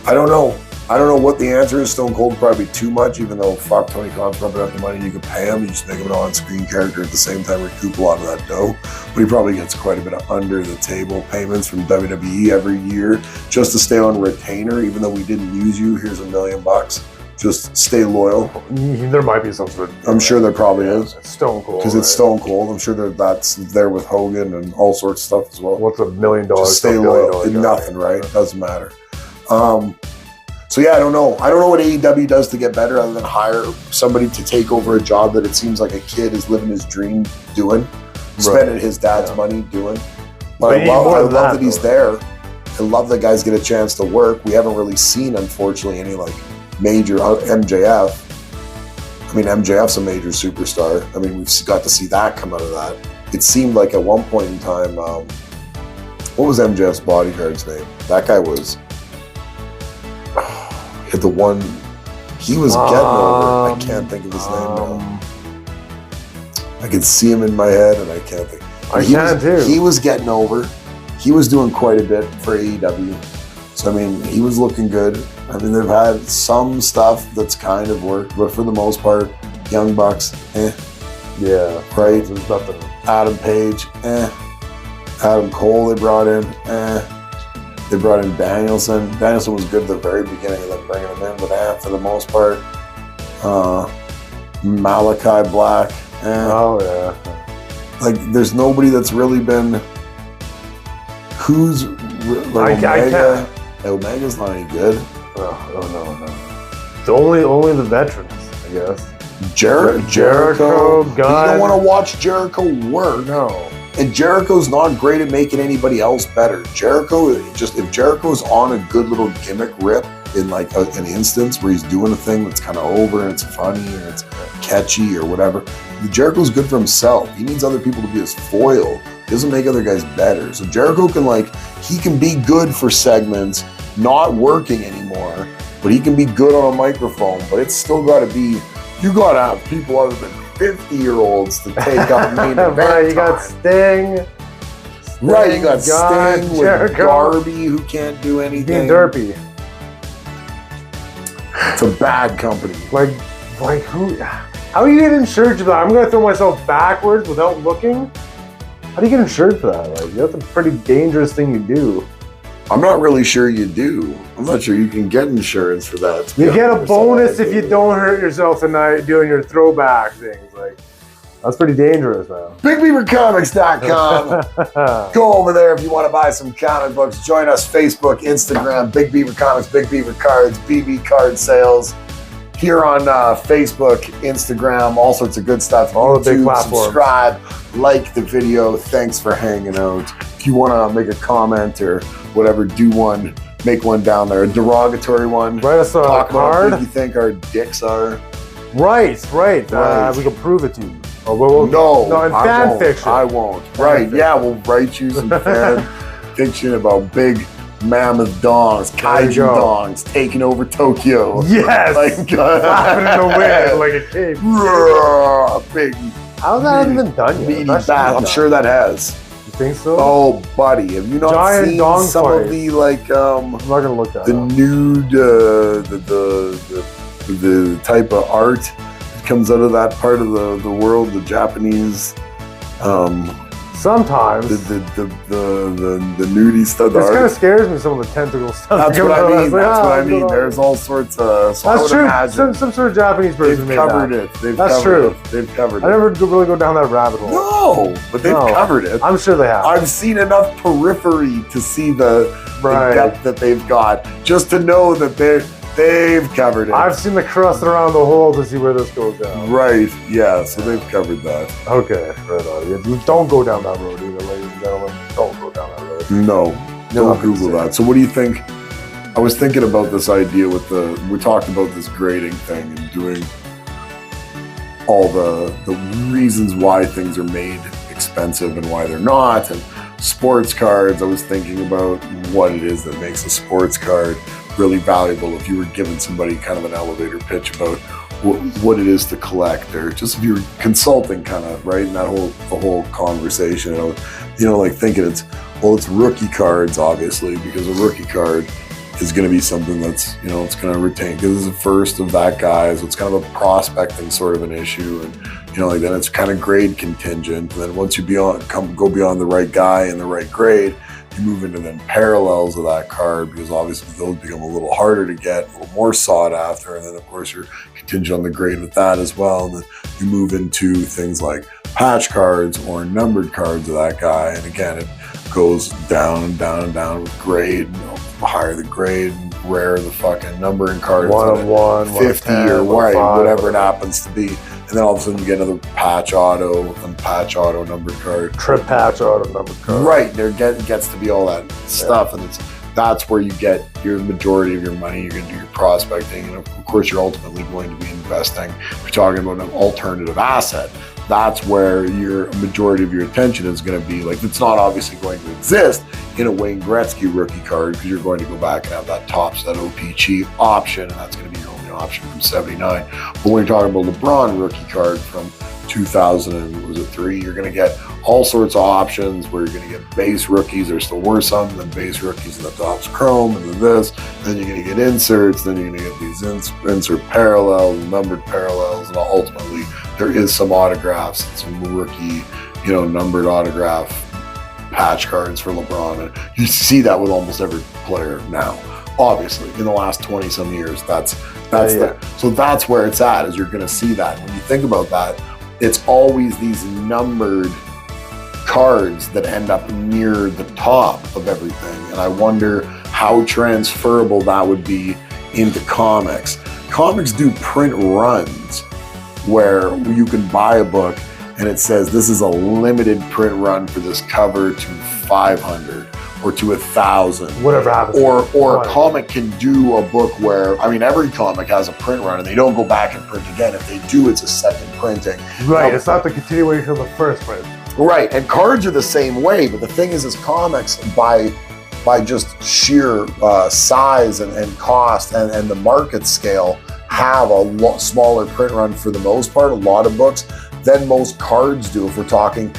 I don't know. I don't know what the answer is. Stone Cold probably too much, even though fuck Tony Khan's probably got the money. You could pay him. You just make him an on-screen character at the same time, recoup a lot of that dough. But he probably gets quite a bit of under-the-table payments from WWE every year just to stay on retainer. Even though we didn't use you, here's $1 million. Just stay loyal. There might be some sort of. I'm sure there probably is. It's Stone Cold. Because it's Stone Cold. I'm sure that's there with Hogan and all sorts of stuff as well. What's $1 million? Just stay loyal. Nothing, right? Doesn't matter. So yeah, I don't know. I don't know what AEW does to get better other than hire somebody to take over a job that it seems like a kid is living his dream doing, spending his dad's money doing. But I love that he's there. I love that guys get a chance to work. We haven't really seen, unfortunately, any like major MJF. I mean, MJF's a major superstar. I mean, we've got to see that come out of that. It seemed like at one point in time, what was MJF's bodyguard's name? That guy was the one he was getting over. I can't think of his name now. I can see him in my head, and I can't think. He was getting over. He was doing quite a bit for AEW. So, I mean, he was looking good. I mean, they've had some stuff that's kind of worked, but for the most part, Young Bucks, Yeah. right? There's nothing. Adam Page, Adam Cole they brought in, They brought in Danielson. Danielson was good at the very beginning of them bringing him in, but for the most part, Malachi Black, Oh, yeah. like there's nobody that's really been. Who's like Omega? Omega's not any good. Oh, no. Only the veterans, I guess. Jericho. You God. don't want to watch Jericho work. No. And Jericho's not great at making anybody else better. if Jericho's on a good little gimmick rip in like an instance where he's doing a thing that's kind of over and it's funny or it's catchy or whatever, Jericho's good for himself. He needs other people to be his foil. He doesn't make other guys better. So Jericho can be good for segments, not working anymore, but he can be good on a microphone, but it's still got to be, you got to have people other than 50-year-olds to take up main event Right, you got time. Sting. Right, you got Sting with Jericho. Darby who can't do anything. Derpy. It's a bad company. Like who? How do you get insured for that? I'm gonna throw myself backwards without looking. How do you get insured for that? Like that's a pretty dangerous thing to do. I'm not really sure you do. I'm not sure you can get insurance for that. You get a bonus if you don't hurt yourself tonight doing your throwback things. Like that's pretty dangerous, man. BigBeaverComics.com. Go over there if you want to buy some comic books. Join us Facebook, Instagram, Big Beaver Comics, Big Beaver Cards, BB Card Sales. Here on Facebook, Instagram, all sorts of good stuff. All YouTube, the big platforms. Subscribe, like the video. Thanks for hanging out. If you want to make a comment or whatever, make one down there. A derogatory one. Write us a Talk about how card. big you think our dicks are. Right. Right. We can prove it to you. Oh, no, in I fan won't. fiction. I won't. Right, fiction. yeah, we'll write you some fan fiction about big mammoth dongs, There you kaiju go. dongs taking over Tokyo. Yes. Like, Flapping in the wind like a cape. big How's that even been done yet? meaty That should bat. be I'm done. sure that has. You think so? Oh, buddy, have you not Giant seen dong some fight. of the like I'm not gonna look that the up. nude the type of art that comes out of that part of the world, the Japanese Sometimes. the nudie stuff. This kind of scares me, some of the tentacle stuff. That's what I mean. That's what I mean. There's all sorts of. So I That's would true. imagine Some sort of Japanese person they've made covered that. it. They've That's covered true. it. They've covered I it. never really go down that rabbit hole. No, but they've No. covered it. I'm sure they have. I've seen enough periphery to see the Right. depth that they've got, just to know that they've covered it. I've seen the crust around the hole to see where this goes down. Right, yeah, so they've covered that. Okay, right on. You don't go down that road either, ladies and gentlemen. Don't go down that road. No, don't Nothing Google to say. that. So what do you think? I was thinking about this idea with we talked about this grading thing and doing all the reasons why things are made expensive and why they're not, and sports cards. I was thinking about what it is that makes a sports card really valuable. If you were giving somebody kind of an elevator pitch about what it is to collect, or just if you're consulting kind of, right, in that the whole conversation, like thinking it's rookie cards, obviously, because a rookie card is going to be something that's, it's going to retain, because it's the first of that guy, so it's kind of a prospecting sort of an issue, and then it's kind of grade contingent. And then once you go beyond the right guy and the right grade, you move into then parallels of that card, because obviously those become a little harder to get, a little more sought after, and then of course you're contingent on the grade with that as well. And then you move into things like patch cards or numbered cards of that guy, and again it goes down and down and down with grade. The higher the grade, rarer the fucking numbering card. 1 of 1, 50 or right, whatever it happens to be. And then all of a sudden you get another patch auto and patch auto numbered card. Trip patch out of number card. Right, there gets to be all that stuff, and that's where you get your majority of your money. You're going to do your prospecting, and of course you're ultimately going to be investing. If you're talking about an alternative asset, that's where your majority of your attention is going to be. Like, it's not obviously going to exist in a Wayne Gretzky rookie card, because you're going to go back and have that top set OPG option, and that's going to be your only option from 79. But when you're talking about LeBron rookie card from 2003, you're going to get all sorts of options where you're going to get base rookies. There's still worse some than base rookies, and the top's chrome, and then this. Then you're going to get inserts. Then you're going to get these insert parallels, numbered parallels, and ultimately there is some autographs and some rookie, numbered autograph patch cards for LeBron. And you see that with almost every player now. Obviously, in the last 20 some years, so that's where it's at. Is you're going to see that. When you think about that, it's always these numbered cards that end up near the top of everything. And I wonder how transferable that would be into comics. Comics do print runs where you can buy a book and it says this is a limited print run for this cover to 500 or to 1,000. Whatever happens. Or a comic can do a book where, every comic has a print run and they don't go back and print again. If they do, it's a second printing. Right, it's not the continuation of the first print. Right, and cards are the same way, but the thing is comics, by just sheer size and cost and the market scale, have a lot smaller print run for the most part, a lot of books, than most cards do, if we're talking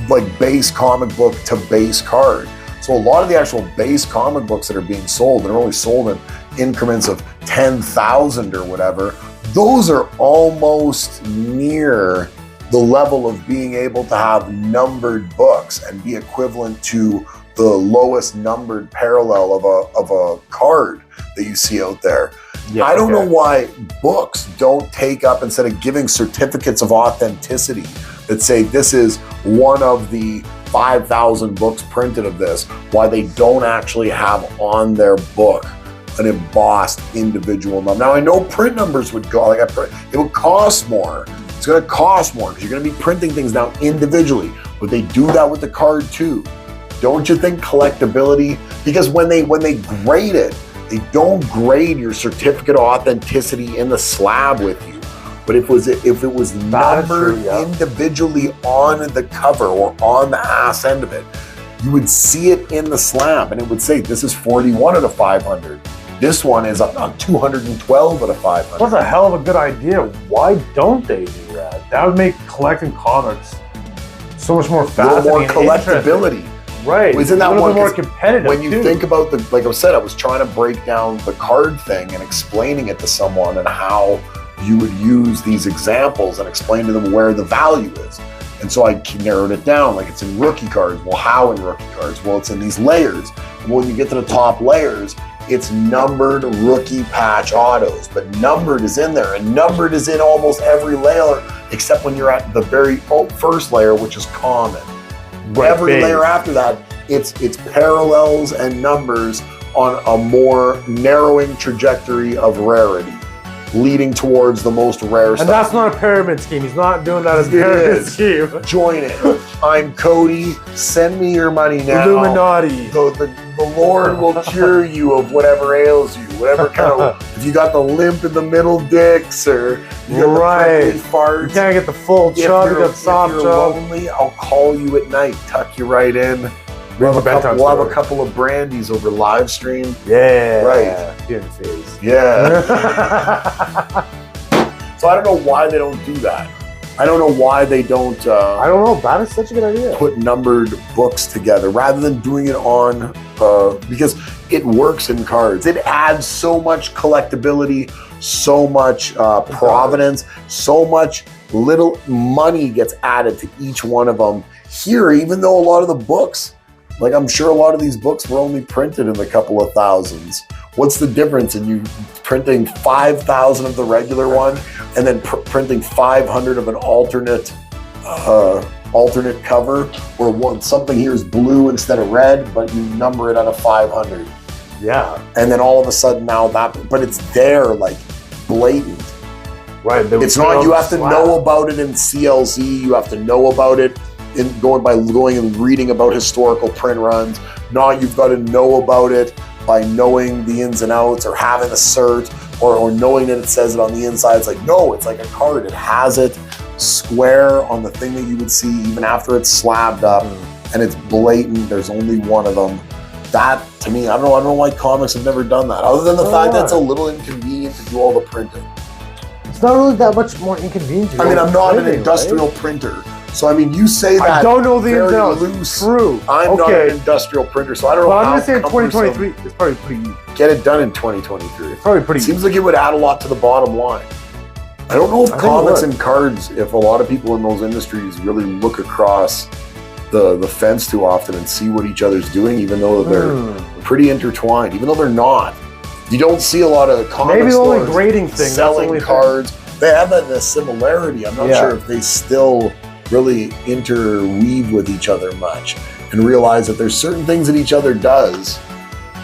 like base comic book to base card. So a lot of the actual base comic books that are being sold, they're only sold in increments of 10,000 or whatever. Those are almost near the level of being able to have numbered books and be equivalent to the lowest numbered parallel of a card that you see out there. Yeah, I don't know why books don't take up, instead of giving certificates of authenticity that say this is one of the 5,000 books printed of this, why they don't actually have on their book an embossed individual number. Now I know print numbers would go, it would cost more. It's going to cost more because you're going to be printing things now individually, but they do that with the card too. Don't you think collectability? Because when they grade it, they don't grade your certificate of authenticity in the slab with you. But if it was numbered individually on the cover or on the ass end of it, you would see it in the slab and it would say, this is 41 out of 500. This one is on 212 out of 500. That's a hell of a good idea. Why don't they do that? That would make collecting comics so much more fascinating. A little more collectability. Right. Isn't that a little bit more competitive? When you think about like I said, I was trying to break down the card thing and explaining it to someone and how you would use these examples and explain to them where the value is. And so I narrowed it down, like it's in rookie cards. Well, how in rookie cards? Well, it's in these layers. And when you get to the top layers, it's numbered rookie patch autos, but numbered is in there, and numbered is in almost every layer, except when you're at the very first layer, which is common. Right, every layer after that, it's parallels and numbers on a more narrowing trajectory of rarity, leading towards the most rare stuff. And that's not a pyramid scheme. He's not doing that as a pyramid scheme. Join it. I'm Cody. Send me your money now. Illuminati. The Lord will cure you of whatever ails you. Whatever kind of, if you got the limp in the middle dicks or you got the farts. You can't get the full chub, you got soft chub. If you're lonely, I'll call you at night, tuck you right in. We'll have a couple of brandies over live stream. Yeah. Right. In the face. Yeah. So I don't know why they don't do that. I don't know why they don't. I don't know. That is such a good idea. Put numbered books together rather than doing it on, because it works in cards. It adds so much collectability, so much provenance, so much little money gets added to each one of them. Here, even though a lot of the books, like I'm sure a lot of these books were only printed in a couple of thousands. What's the difference in you printing 5,000 of the regular one and then printing 500 of an alternate cover, where something here is blue instead of red, but you number it out of 500. Yeah. And then all of a sudden now but it's there, like blatant. Right. It's not, you have to know about it in CLZ, you have to know about it in going and reading about historical print runs. Not you've got to know about it by knowing the ins and outs or having a cert or knowing that it says it on the inside. It's like, no, it's like a card. It has it square on the thing that you would see even after it's slabbed up, and it's blatant. There's only one of them. That, to me, I don't know why comics have never done that, other than the fact that it's a little inconvenient to do all the printing. It's not really that much more inconvenient. I mean, I'm not an printing, industrial printer. So, I mean, you say that I don't know the ins and very outs. loose. True. I'm not Okay. an industrial printer, so I don't know Well, how I'm just saying cumbersome- 2023 is probably pretty. Get it done in 2023. It's probably pretty. Seems like it would add a lot to the bottom line. I don't know if I think it comics would. and cards, if a lot of people in those industries really look across the fence too often and see what each other's doing, even though they're pretty intertwined, even though they're not. You don't see a lot of comic Maybe the only stores grading thing. selling that's the cards. They have that similarity. I'm not Yeah. sure if they still really interweave with each other much and realize that there's certain things that each other does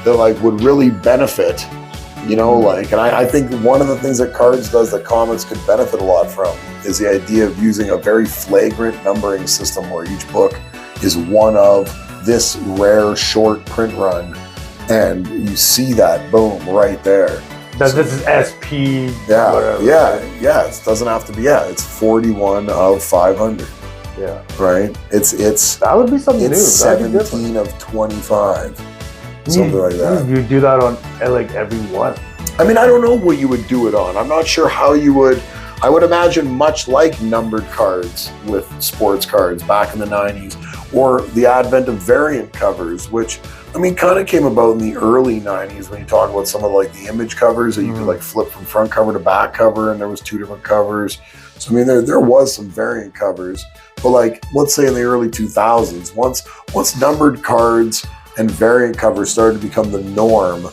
that like would really benefit, you know, like, and I think one of the things that cards does that comics could benefit a lot from is the idea of using a very flagrant numbering system where each book is one of this rare short print run, and you see that boom right there. That this is SP. Yeah, whatever, yeah, right? yeah. It doesn't have to be. Yeah, it's 41 of 500, Yeah. right? It's That would be something new. That'd be different. 17 of 25, something like that. You do that on like every one. I mean, I don't know what you would do it on. I'm not sure how you would. I would imagine much like numbered cards with sports cards back in the 90s, or the advent of variant covers, which, I mean, kind of came about in the early 90s when you talk about some of like the image covers that you could like flip from front cover to back cover, and there was two different covers. So, I mean, there was some variant covers, but like, let's say in the early 2000s, once numbered cards and variant covers started to become the norm,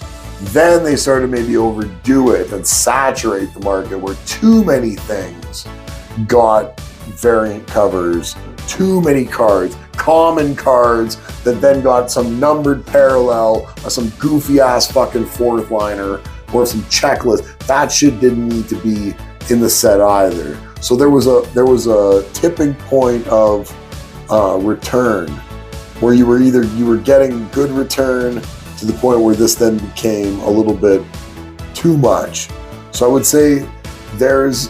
then they started to maybe overdo it and saturate the market where too many things got variant covers, too many cards, common cards that then got some numbered parallel or some goofy ass fucking fourth liner or some checklist. That shit didn't need to be in the set either. So there was a tipping point of return where you were getting good return to the point where this then became a little bit too much. So I would say there's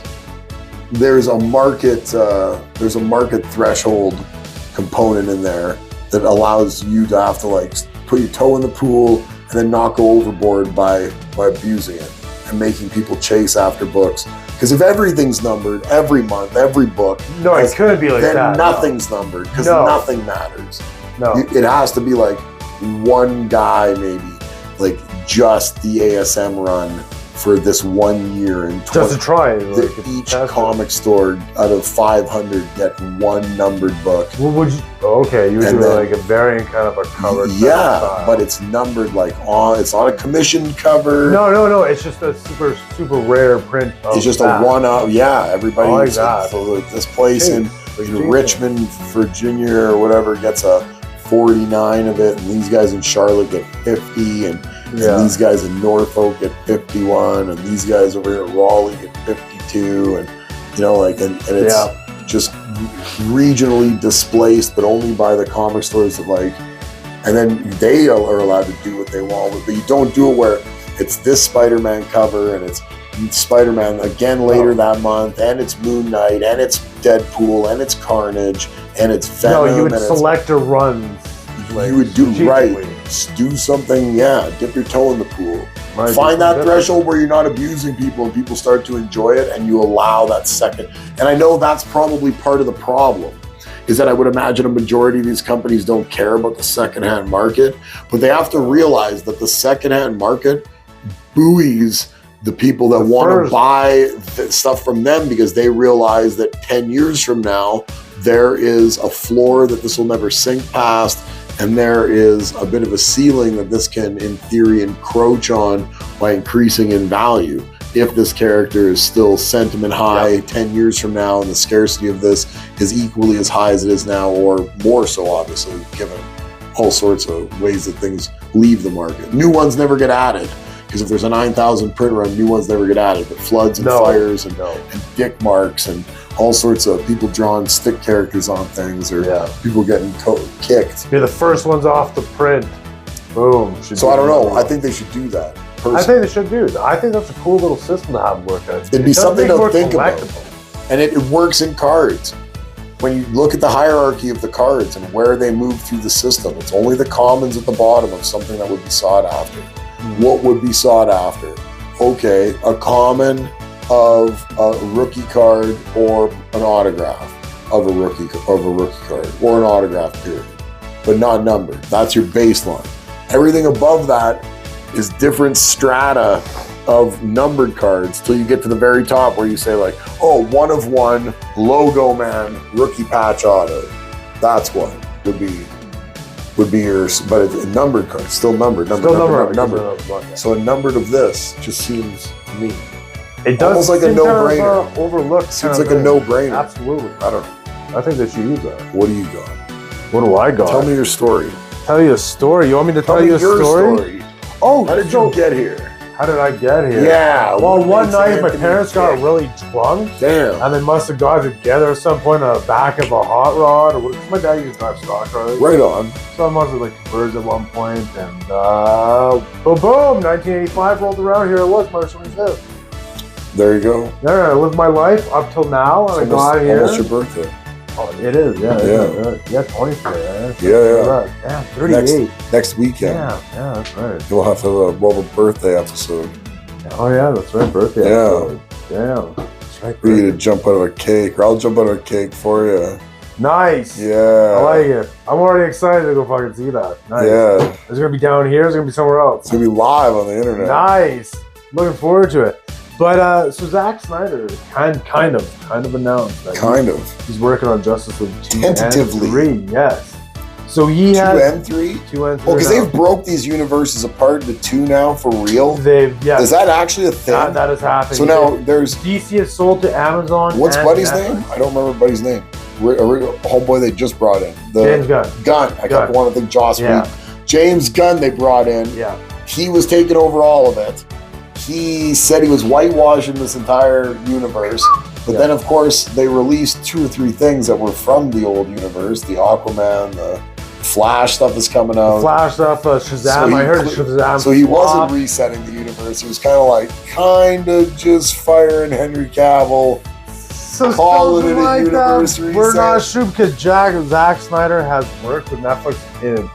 a market threshold component in there that allows you to have to like put your toe in the pool and then not go overboard by abusing it and making people chase after books. Because if everything's numbered every month, every book, No, it couldn't be like then that. nothing's numbered because No. nothing matters. No. It has to be like one guy, maybe like just the ASM run for this 1 year and Just to try it. Like, each test it. comic store out of 500 get one numbered book. What would you? Okay, you would And do then- like a variant kind of a cover. type Yeah, style. but it's numbered like on. It's not a commissioned cover. No. It's just a super rare print. Of It's just that. a one-up. Yeah, everybody. I like that. So like this place in Like in Jason. Richmond, Virginia, or whatever gets a 49 of it, and these guys in Charlotte get 50, and Yeah. these guys in Norfolk get 51, and these guys over here at Raleigh get 52, and you know, like, and it's Yeah. just regionally displaced, but only by the comic stores that like, and then they are allowed to do what they want with, but you don't do it where it's this Spider-Man cover and it's Spider-Man again later that month, and it's Moon Knight, and it's Deadpool, and it's Carnage, and it's Venom. No, you would and it's- select a runs. Like, you would do right. strategically. Do something, yeah. Dip your toe in the pool. Might be Find that different. threshold where you're not abusing people and people start to enjoy it, and you allow that second. And I know that's probably part of the problem, is that I would imagine a majority of these companies don't care about the secondhand market, but they have to realize that the secondhand market buoys the people that want to first- buy stuff from them, because they realize that 10 years from now, there is a floor that this will never sink past, and there is a bit of a ceiling that this can, in theory, encroach on by increasing in value. If this character is still sentiment high 10 years from now, and the scarcity of this is equally as high as it is now, or more so, obviously, given all sorts of ways that things leave the market. New ones never get added, because if there's a 9,000 print run, new ones never get added, but floods and fires and dick marks and all sorts of people drawing stick characters on things, or people getting kicked. You're the first ones off the print. Boom. So I don't know. I think they should do that. I think they should do. I think that's a cool little system to have work out. It'd be something to think about. And it works in cards. When you look at the hierarchy of the cards and where they move through the system, it's only the commons at the bottom of something that would be sought after. What would be sought after? Okay, a common of a rookie card or an autograph of a rookie card or an autograph period, but not numbered. That's your baseline. Everything above that is different strata of numbered cards till you get to the very top where you say like, oh, 1 of 1 logo man rookie patch auto. That's what would be yours, but it's a numbered card, still numbered. So a numbered of this just seems to me. It does almost like a no-brainer. Overlooked. Seems like a no-brainer. Absolutely. I don't know. I think they should use that. What do you got? What do I got? Tell me your story. Tell you a story. You want me to tell you a your story? Oh, how did you get here? How did I get here? Yeah. Well, one night my parents got really drunk. Damn. And they must have got together at some point on the back of a hot rod. Or what, my dad used to drive stock cars. Right on. So I must have like converged at one point. And boom, 1985 rolled around. Here it was, March 25th. There you go. Yeah, I lived my life up till now, and I got here. Almost your birthday. Oh, it is, yeah, 23. Yeah. Damn, 38. Next weekend. Yeah, that's right. You'll have to have a birthday episode. Oh yeah, that's right, birthday episode. Damn, that's right. We need to jump out of a cake, or I'll jump out of a cake for you. Nice. Yeah. I like it. I'm already excited to go fucking see that. Nice. Yeah. It's gonna be down here. It's gonna be somewhere else. It's gonna be live on the internet. Nice. Looking forward to it. But so Zack Snyder kind of announced that he's working on Justice League 2 Tentatively. and 3. Yes. So he 2 has and 3? 2 and 3. Well, because they've broke these universes apart into 2 now for real. Is that actually a thing? That is happening. So now there's DC is sold to Amazon. What's Buddy's name? I don't remember Buddy's name. Homeboy they just brought in. James Gunn. I kept wanting to think Joss Whedon. James Gunn they brought in. Yeah. He was taking over all of it. He said he was whitewashing this entire universe, but then of course they released 2 or 3 things that were from the old universe. The Aquaman, the Flash stuff is coming out. The Flash stuff, Shazam. I heard Shazam. So he wasn't resetting the universe. He was kind of just firing Henry Cavill. So calling it a universe reset. We're not sure because Zack Snyder has worked with Netflix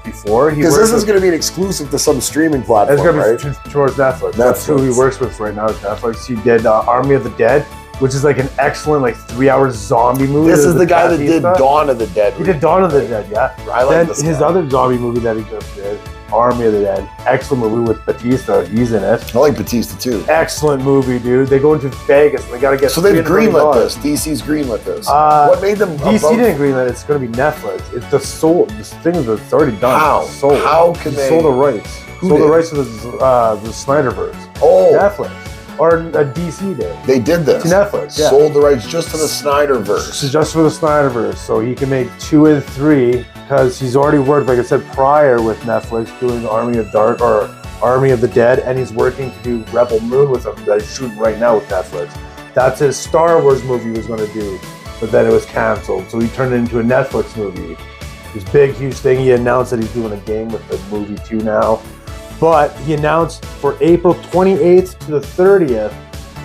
before. Because this is going to be an exclusive to some streaming platform, it's going to be towards Netflix. That's who he works with right now is Netflix. He did Army of the Dead, which is like an excellent 3-hour zombie movie. This is the guy that did Dawn of the Dead. He did Dawn of the Dead, yeah. I like this his other zombie movie that he just did, Army of the Dead. Excellent movie with Batista. He's in it. I like Batista too. Excellent movie, dude. They go into Vegas and they got to get. So they've greenlit this. DC's greenlit this. What made them? DC didn't greenlit. It's going to be Netflix. It's the sold. This thing that's already done. How? Sold. How can they? Sold the rights. Sold the rights to the Snyderverse. Oh. Netflix. Or DC did. They did this. To Netflix, yeah. Sold the rights just to the Snyderverse. So just for the Snyderverse. So he can make 2 and 3 because he's already worked, like I said, prior with Netflix doing Army of the Dead, and he's working to do Rebel Moon with him that he's shooting right now with Netflix. That's his Star Wars movie he was going to do, but then it was canceled. So he turned it into a Netflix movie. This big, huge thing. He announced that he's doing a game with the movie too now. But he announced for April 28th to the 30th,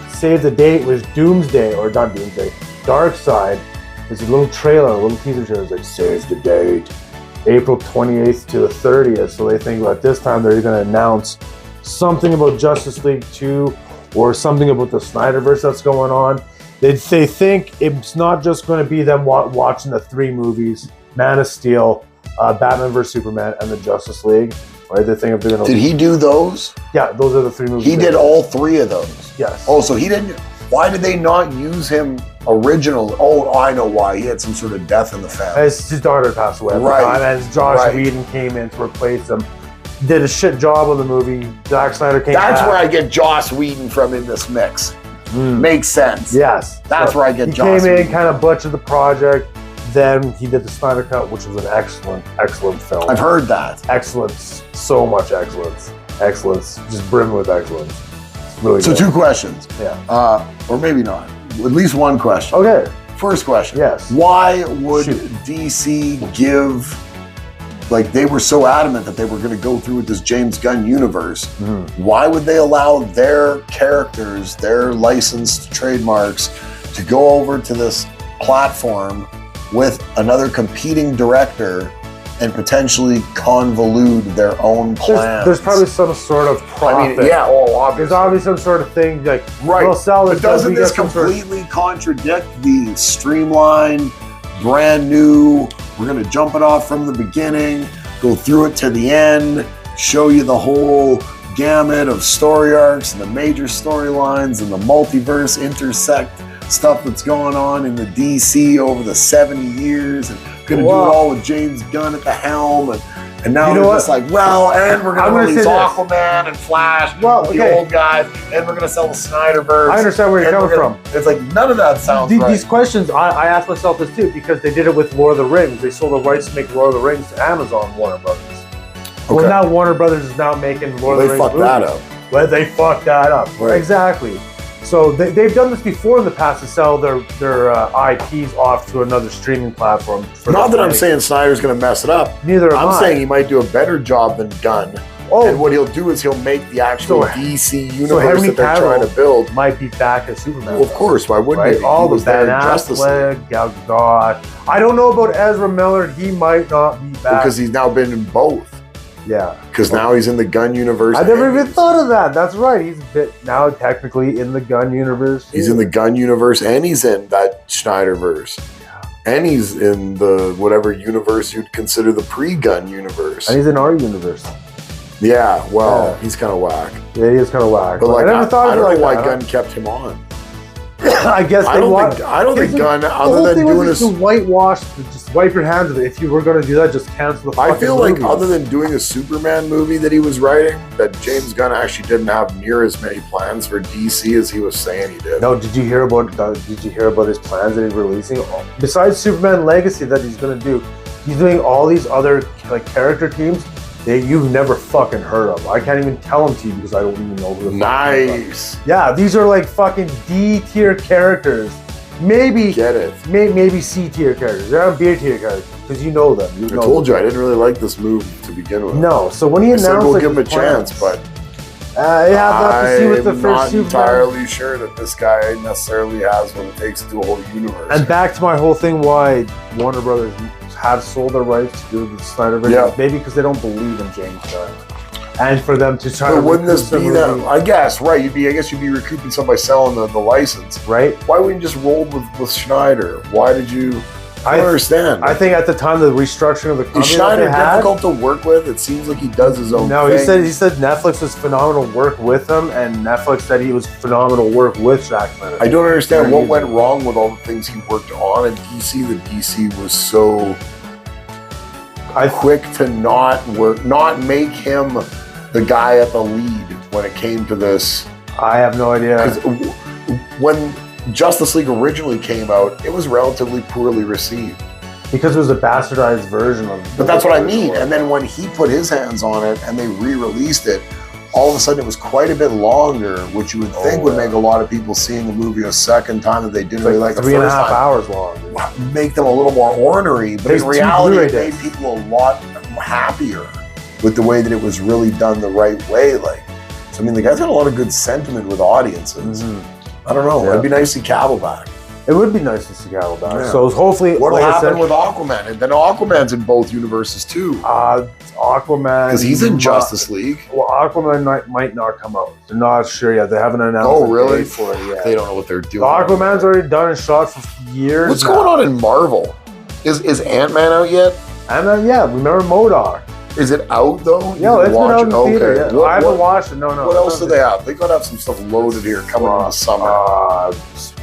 save the date, was Doomsday, or not Doomsday, Darkseid. There's a little trailer, a little teaser trailer, it's like, save the date. April 28th to the 30th. So they think about this time they're going to announce something about Justice League 2 or something about the Snyderverse that's going on. They think it's not just going to be them watching the 3 movies, Man of Steel, Batman vs. Superman, and the Justice League. Right? They think they're going to. Did he do those? Yeah, those are the 3 movies. He did all 3 of those? Yes. Oh, so he didn't. Why did they not use him original? Oh, I know why. He had some sort of death in the family. His daughter passed away at the time, and Josh Whedon came in to replace him. Did a shit job on the movie. Zack Snyder came back. That's where I get Joss Whedon from in this mix. Makes sense. Yes. That's where I get Joss Whedon. He came in, Whedon. kind of butchered the project. Then he did the Snyder Cut, which was an excellent film. I've heard that. Excellence. So much excellence. Excellence. Just brimming with excellence. It's really good. So 2 questions. Yeah. Or maybe not. At least 1 question. Okay. First question. Yes. Why would DC give, they were so adamant that they were going to go through with this James Gunn universe. Why would they allow their characters, their licensed trademarks, to go over to this platform with another competing director and potentially convolute their own plans. There's probably some sort of profit. I mean, yeah, obviously. There's obviously some sort of thing like, right. we'll sell this. But doesn't this completely contradict the streamlined, brand new, we're going to jump it off from the beginning, go through it to the end, show you the whole gamut of story arcs and the major storylines and the multiverse intersect stuff that's going on in the DC over the 70 years, and gonna do it all with James Gunn at the helm, and now they're just like, well, and we're gonna release Aquaman and Flash, the old guys, and we're gonna sell the Snyderverse. I understand where you're coming from. It's like none of that sounds right. These questions, I asked myself this too, because they did it with Lord of the Rings. They sold the rights to make Lord of the Rings to Amazon Warner Brothers. Okay. Well, now Warner Brothers is now making Lord of the Rings. They fucked that up. Well, they fucked that up. Right. Exactly. So they've done this before in the past to sell their IPs off to another streaming platform. Not that I'm saying Snyder's going to mess it up. Neither am I. I'm saying he might do a better job than Gunn. Oh. And what he'll do is he'll make the actual DC universe that they're trying to build. Might be back as Superman. Well, of course. Why wouldn't he? All the Ben Affleck, Gal Gadot. I don't know about Ezra Miller. He might not be back. Because he's now been in both. Yeah. Because now he's in the Gunn universe. I never even thought of that. That's right. He's now technically in the Gunn universe. He's in the Gunn universe, and he's in that Snyderverse. Yeah. And he's in the whatever universe you'd consider the pre-Gunn universe. And he's in our universe. Yeah, well, he's kind of whack. Yeah, he is kind of whack. But like, I don't know why Gunn kept him on. I guess I don't think Gunn, other than doing to whitewash, just wipe your hands of it. If you were going to do that, just cancel the fucking I feel like movie. Other than doing a Superman movie that he was writing, that James Gunn actually didn't have near as many plans for DC as he was saying he did. No, did you hear about his plans that he's releasing? Besides Superman Legacy that he's going to do, he's doing all these other like character teams that you've never fucking heard of. I can't even tell them to you because I don't even know who the Nice. Yeah, these are like fucking D tier characters. Maybe get it. Maybe C tier characters. They're not B tier characters because you know them. I told you I didn't really like this movie to begin with. No, so when he announced, I said we'll give him a chance, but have to see with the first not Superman. entirely sure that this guy necessarily has what it takes to do a whole universe. And back to my whole thing, why Warner Brothers have sold their rights to do the Snyderverse, maybe because they don't believe in James Gunn, and for them to try. But wouldn't this be that? I guess right. I guess you'd be recouping some by selling the license, right? Why wouldn't you just roll with Schneider? Why did you? I don't understand. I think at the time of the restructuring of the company, is Schneider difficult to work with? It seems like he does his own. No, thing. he said Netflix was phenomenal work with him, and Netflix said he was phenomenal work with Zack Snyder. I don't understand what went wrong with all the things he worked on at DC. That DC was so quick to not make him the guy at the lead when it came to this. I have no idea. Because when Justice League originally came out, it was relatively poorly received. Because it was a bastardized version of it. But that's what I mean. And then when he put his hands on it and they re-released it, all of a sudden it was quite a bit longer, which you would think would make a lot of people seeing the movie a second time that they didn't really like the first time. 3.5 hours long. Make them a little more ornery. But in reality, it made people a lot happier with the way that it was really done the right way. So I mean, the guy's got a lot of good sentiment with audiences. Mm-hmm. I don't know. It'd be nice to see Cavill back. It would be nice to see Cavill back. Yeah. So hopefully, what'll happen with Aquaman? And then Aquaman's in both universes too. Aquaman, because he's in Justice League. Well, Aquaman might not come out. They're not sure yet. They haven't announced. Oh, really? For it yet. They don't know what they're doing. Aquaman's already done and shot for years. What's going on in Marvel? Is Ant-Man out yet? Ant-Man, yeah. Remember MODOK? Is it out though? Yeah, it's been out in the theater. Yeah. I haven't watched it. No. What else do they have? They gotta have some stuff loaded here coming in the summer.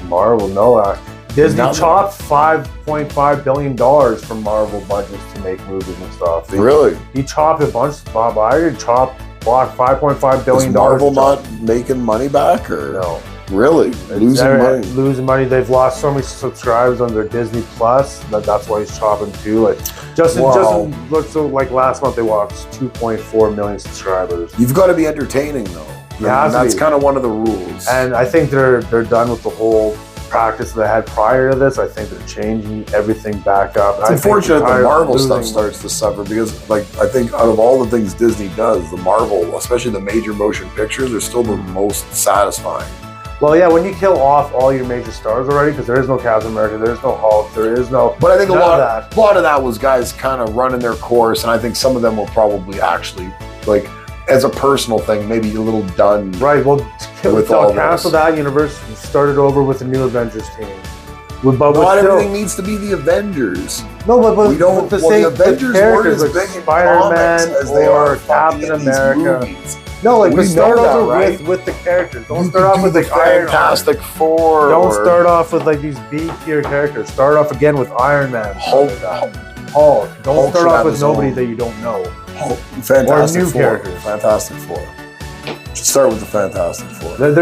Marvel, no. Disney chopped $5.5 billion from Marvel budgets to make movies and stuff. Really? He chopped a bunch. Bob Iger chopped $5.5 billion. Is Marvel not making money back, or no? Really? Losing money. They've lost so many subscribers on their Disney Plus that's why he's chopping too. Like last month they lost 2.4 million subscribers. You've got to be entertaining though. That's kind of one of the rules. And I think they're done with the whole practice they had prior to this. I think they're changing everything back up. It's unfortunate the Marvel stuff starts to suffer because, I think out of all the things Disney does, the Marvel, especially the major motion pictures, are still the most satisfying. Well, yeah, when you kill off all your major stars already, because there is no Captain America, there is no Hulk, there is no. But I think a none lot of of that was guys kind of running their course, and I think some of them will probably actually, like, as a personal thing, maybe a little done. Right. Well, With all cancel this. that universe, started over with a new Avengers team. But Not still, everything needs to be the Avengers. no, but We don't. the Well, same the Avengers weren't characters as like big in Spider-Man comics as they or are fucking Captain in these America. movies. No, like We but start know that, over right? with the characters. Don't You start could off do with the like Iron Man. Fantastic Four. Don't or start off with like these B tier characters. Start off again with Iron Man. Hulk. Hulk. Don't Hulk should start off have with his nobody own. that you don't know. Fantastic Or new Four. characters. Fantastic Four. Should start with the Fantastic Four. They're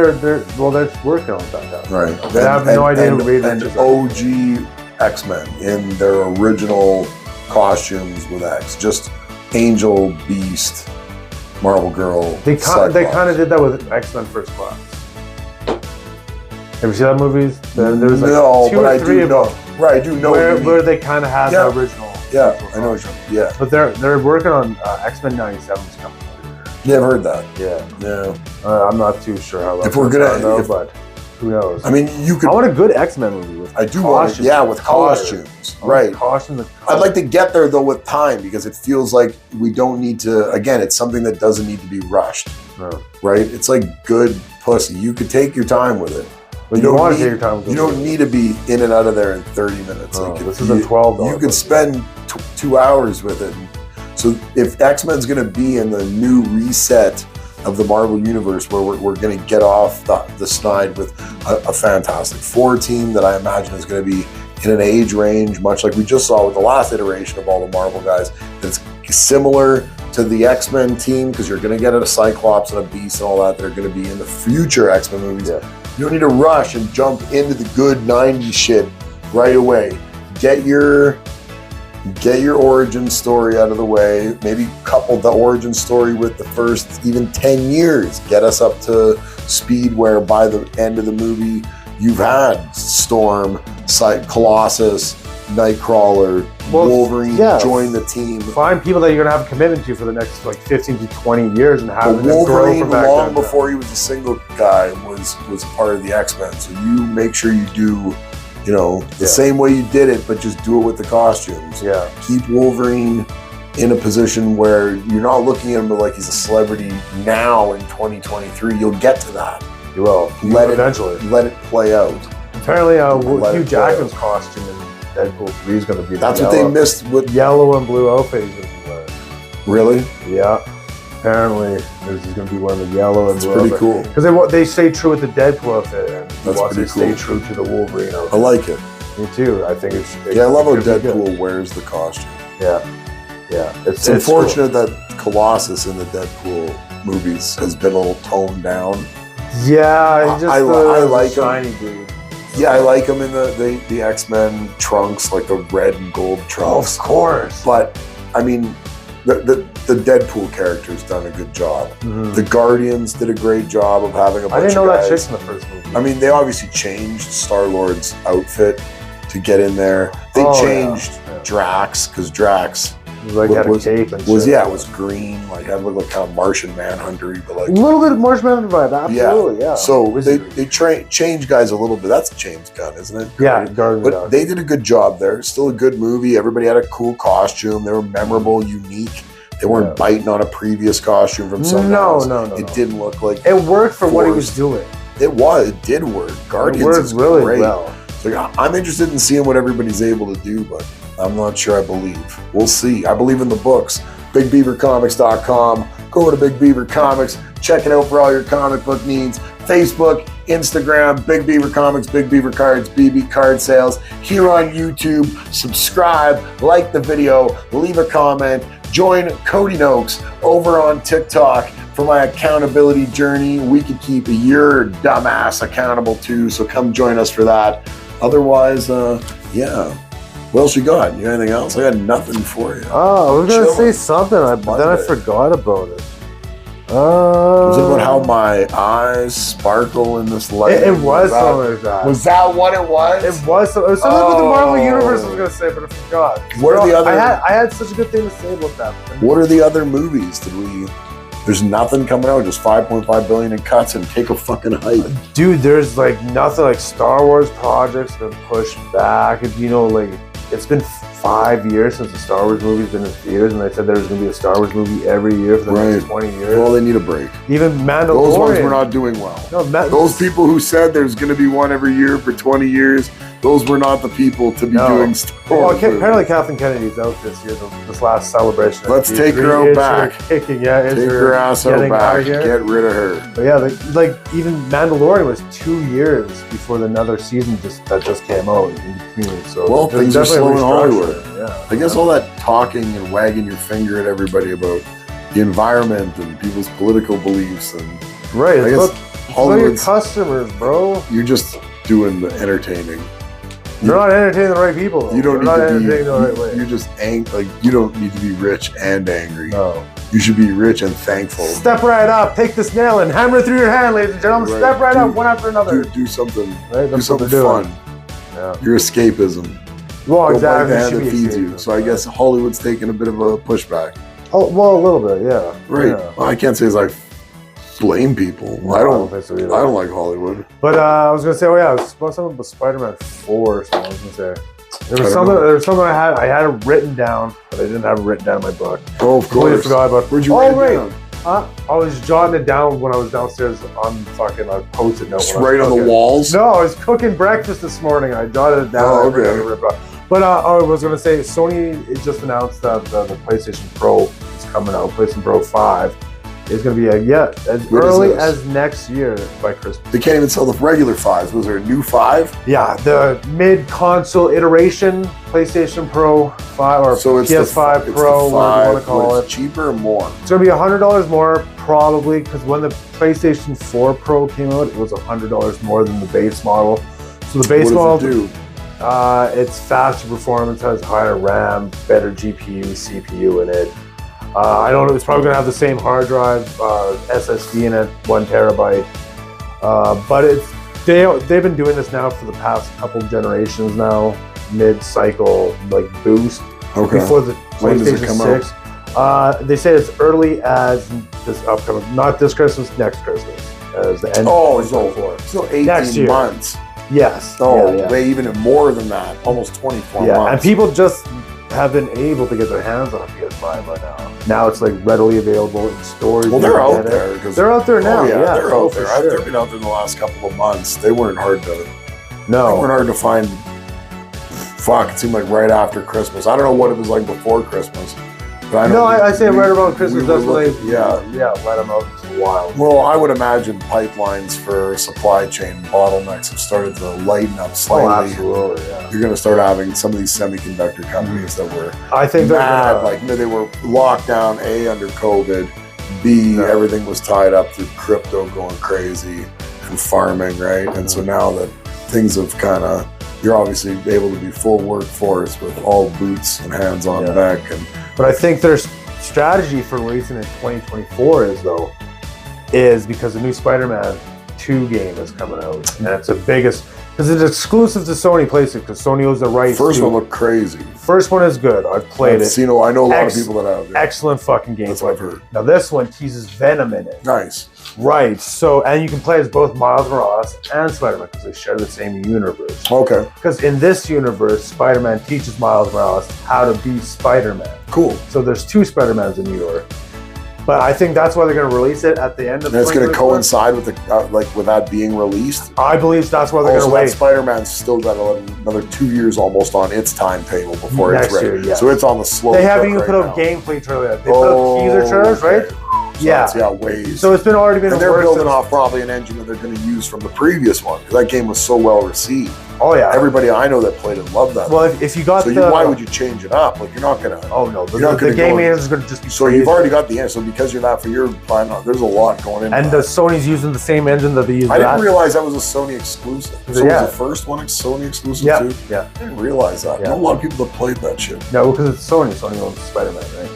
working on that. Right. They have no idea who Reed and Richards is. OG X-Men in their original costumes with X. Just Angel, Beast, Marvel Girl. They kind Cyclops. of did that with X-Men First Class. Have you seen that movies? There was like no, two but or I three do of know. them Right, I do know. what you mean. where they kind of had Yeah. the original. Yeah, I know what you mean. Yeah, But they're working on X-Men 97's coming. yeah, I've heard that. Yeah, Yeah, I'm not too sure how. If we're gonna- know, if- but who knows? I mean, you could. I want a good X-Men movie with. I do want it. costumes, Yeah, with color. costumes. I want Right. Costumes. and I'd color. like to get there though with time because it feels like we don't need to. Again, it's something that doesn't need to be rushed. No. Right? It's like good pussy. You could take your time with it. But you don't want to need- take your time. with You the don't movie. need to be in and out of there in 30 minutes. No, Like, this if isn't you- 12. You could spend 2 hours with it. So if X-Men's going to be in the new reset of the Marvel Universe where we're going to get off the snide with a Fantastic Four team that I imagine is going to be in an age range, much like we just saw with the last iteration of all the Marvel guys, that's similar to the X-Men team because you're going to get a Cyclops and a Beast and all that that are going to be in the future X-Men movies. Yeah. You don't need to rush and jump into the good 90s shit right away. Get your origin story out of the way. Maybe couple the origin story with the first even 10 years. Get us up to speed where by the end of the movie, you've had Storm, Colossus, Nightcrawler, Well, Wolverine yeah. join the team. Find people that you're gonna have a commitment to for the next like 15 to 20 years and have But them grow Wolverine, from back long then. before he was a single guy, was a part of the X-Men. So you make sure you do, the Yeah. same way you did it, but just do it with the costumes. Yeah. Keep Wolverine in a position where you're not looking at him like he's a celebrity now in 2023. You'll get to that. You will. Let it Eventually. let it play out. Apparently, Let Hugh it go. Jackman's costume in Deadpool 3 is going to be That's the what they missed with. yellow and blue outfit he's going to be wearing. Really? Yeah. Apparently, this is going to be wearing the yellow and That's blue pretty outfit. cool. Because they stay true with the Deadpool outfit, and he That's wants to pretty stay cool. true to the Wolverine outfit. I like it. Me too. I think it's. Yeah, I love how it's gonna be good. Deadpool wears the costume. Yeah. Yeah. It's unfortunate that Colossus in the Deadpool movies has been a little toned down. Cool. Yeah, he's just I like him. shiny dude. Yeah, I like him in the X-Men trunks, like the red and gold trunks. Of course. But I mean, the Deadpool character's done a good job. Mhm. The Guardians did a great job of having a bunch I didn't know of that guys. chick's in the first movie. I mean, they obviously changed Star-Lord's outfit to get in there. They Oh, changed yeah. Drax because Drax He like had a was- cape and was shit. it was green, like that looked like kind of Martian Manhunter-y, but like A little bit of Marshmallow vibe, absolutely, yeah. So Wizardry. they changed guys a little bit. That's James Gunn, isn't it? Yeah, Guardians of the But Galaxy. they did a good job there. Still a good movie. Everybody had a cool costume. They were memorable, unique. They weren't Yeah. biting on a previous costume from someone else. No. It didn't look like It worked for what he was forced. doing. It did work. Guardians it worked is really great. well. So I'm interested in seeing what everybody's able to do, but I'm not sure I believe. We'll see. I believe in the books. BigBeaverComics.com. Go over to Big Beaver Comics. Check it out for all your comic book needs. Facebook, Instagram, Big Beaver Comics, Big Beaver Cards, BB Card Sales. Here on YouTube, subscribe, like the video, leave a comment. Join Cody Noakes over on TikTok for my accountability journey. We could keep your dumbass accountable too, so come join us for that. Otherwise, yeah. What else you got? You got anything else? I got nothing for you. Oh, I was going to say Chilling. something, but then I Monday. forgot about it. Was it about how my eyes sparkle in this light? It was something like that. Was that what it was? It was something with the Marvel Oh. Universe I was going to say, but I forgot. What are the other- I had such a good thing to say about that. What are the other movies? Did we There's nothing coming out, just 5.5 billion in cuts and take a fucking hike. Dude, there's like nothing. Like Star Wars projects have been pushed back. And, you know, like it's been 5 years since the Star Wars movie's been in theaters, and they said there was going to be a Star Wars movie every year for the next 20 years. Well, they need a break. Even Mandalorian. Those ones were not doing well. No, those people who said there's going to be one every year for 20 years, those were not the people to be doing Star Wars. Well, apparently Kathleen Kennedy's out this year, this last celebration. Let's take her out back. Kicking, yeah, take her ass out back. Get rid of her. But yeah, like even Mandalorian was 2 years before another season that just came out in between. So well, things are slow in Hollywood. Yeah, I guess all that talking and wagging your finger at everybody about the environment and people's political beliefs and right. I guess Hollywood's customers, bro. You're just doing the entertaining. You're not entertaining the right people. Though. You don't need to be the right way. You're just like you don't need to be rich and angry. No. You should be rich and thankful. Step right up, take this nail and hammer it through your hand, ladies and gentlemen. Right. Step right up, one after another. Do something. Right? Do something fun. Yeah. Your escapism. Well, exactly. The hand that feeds you. So I guess Hollywood's taking a bit of a pushback. Oh, well, a little bit, yeah. Right. Yeah. Well, I can't say it's like blame people. No, I don't think so either. I don't like Hollywood. But I was gonna say, it was something about Spider-Man 4 or something. I was gonna say there was something I had it written down, but I didn't have it written down in my book. Oh, of course. I forgot about. Where'd you write it down? I was jotting it down when I was downstairs on fucking a post-it note. Just right on the walls? No, I was cooking breakfast this morning. I jotted it down. Oh, okay. But I was going to say, Sony just announced that the PlayStation Pro is coming out. PlayStation Pro 5 is going to be as early as next year by Christmas. They can't even sell the regular 5s. Was there a new 5? Yeah, the mid-console iteration PlayStation Pro 5 or so it's PS5 Pro, whatever you want to call it. Cheaper or more? It's going to be $100 more probably, because when the PlayStation 4 Pro came out, it was $100 more than the base model. So the base model, what does it do? It's faster performance, has higher RAM, better GPU, CPU in it. I don't know, it's probably going to have the same hard drive, SSD in it, 1 terabyte. But they've been doing this now for the past couple generations now, mid-cycle like boost. Okay. Before the when does it PlayStation come 6. Out? They say as early as this upcoming, not this Christmas, next Christmas, as the end of 2024. So 18 months. Yes. Oh, they even more than that, almost 24 months. Yeah, and people just have been able to get their hands on a PS5 right now. Now it's like readily available in stores. Well, they're out there. They're out there now. Yeah, they're out there. I've been out there in the last couple of months. They weren't hard to. No, they weren't hard to find. Fuck, it seemed like right after Christmas. I don't know what it was like before Christmas. But I say right around Christmas. That's when they let them out into the wild. Well, I would imagine pipelines for supply chain bottlenecks have started to lighten up slightly. Oh, absolutely. Yeah. You're going to start having some of these semiconductor companies that were mad. Like they were locked down under COVID. B, everything was tied up through crypto going crazy and farming, right? And so now that things have kind of, you're obviously able to be full workforce with all boots and hands on deck. But I think their strategy for releasing in 2024 is because the new Spider-Man 2 game is coming out, and it's the biggest because it's exclusive to Sony PlayStation because Sony owns the rights. First one looked crazy. First one is good. I've played it. I know a lot of people that have. Yeah. Excellent fucking game. That's what I've heard. Now this one teases Venom in it. Nice. Right. So, and you can play as both Miles Morales and Spider-Man because they share the same universe. Okay. Because in this universe, Spider-Man teaches Miles Morales how to be Spider-Man. Cool. So there's 2 Spider-Mans in New York. But I think that's why they're going to release it at the end of. And it's going to coincide with the with that being released. I believe that's why they're going to wait. Spider-Man's still got another 2 years almost on its timetable before next it's ready. year, yeah. So it's on the slow. They haven't even put out gameplay trailer yet. They put out teaser trailers, right? So ways. So it's already been. And they're building off probably an engine that they're going to use from the previous one because that game was so well received. Oh yeah, everybody I know that played it loved that. Well, if you got why would you change it up? Like you're not gonna. Oh no, the game is going to just be. So you've already got the engine. So because you're that for your plan, there's a lot going in. And the Sony's using the same engine that they use. I didn't realize that was a Sony exclusive. So was the first one Sony exclusive too? Yeah. I didn't realize that. Not a lot of people that played that shit. No, because it's Sony. Sony owns Spider-Man, right?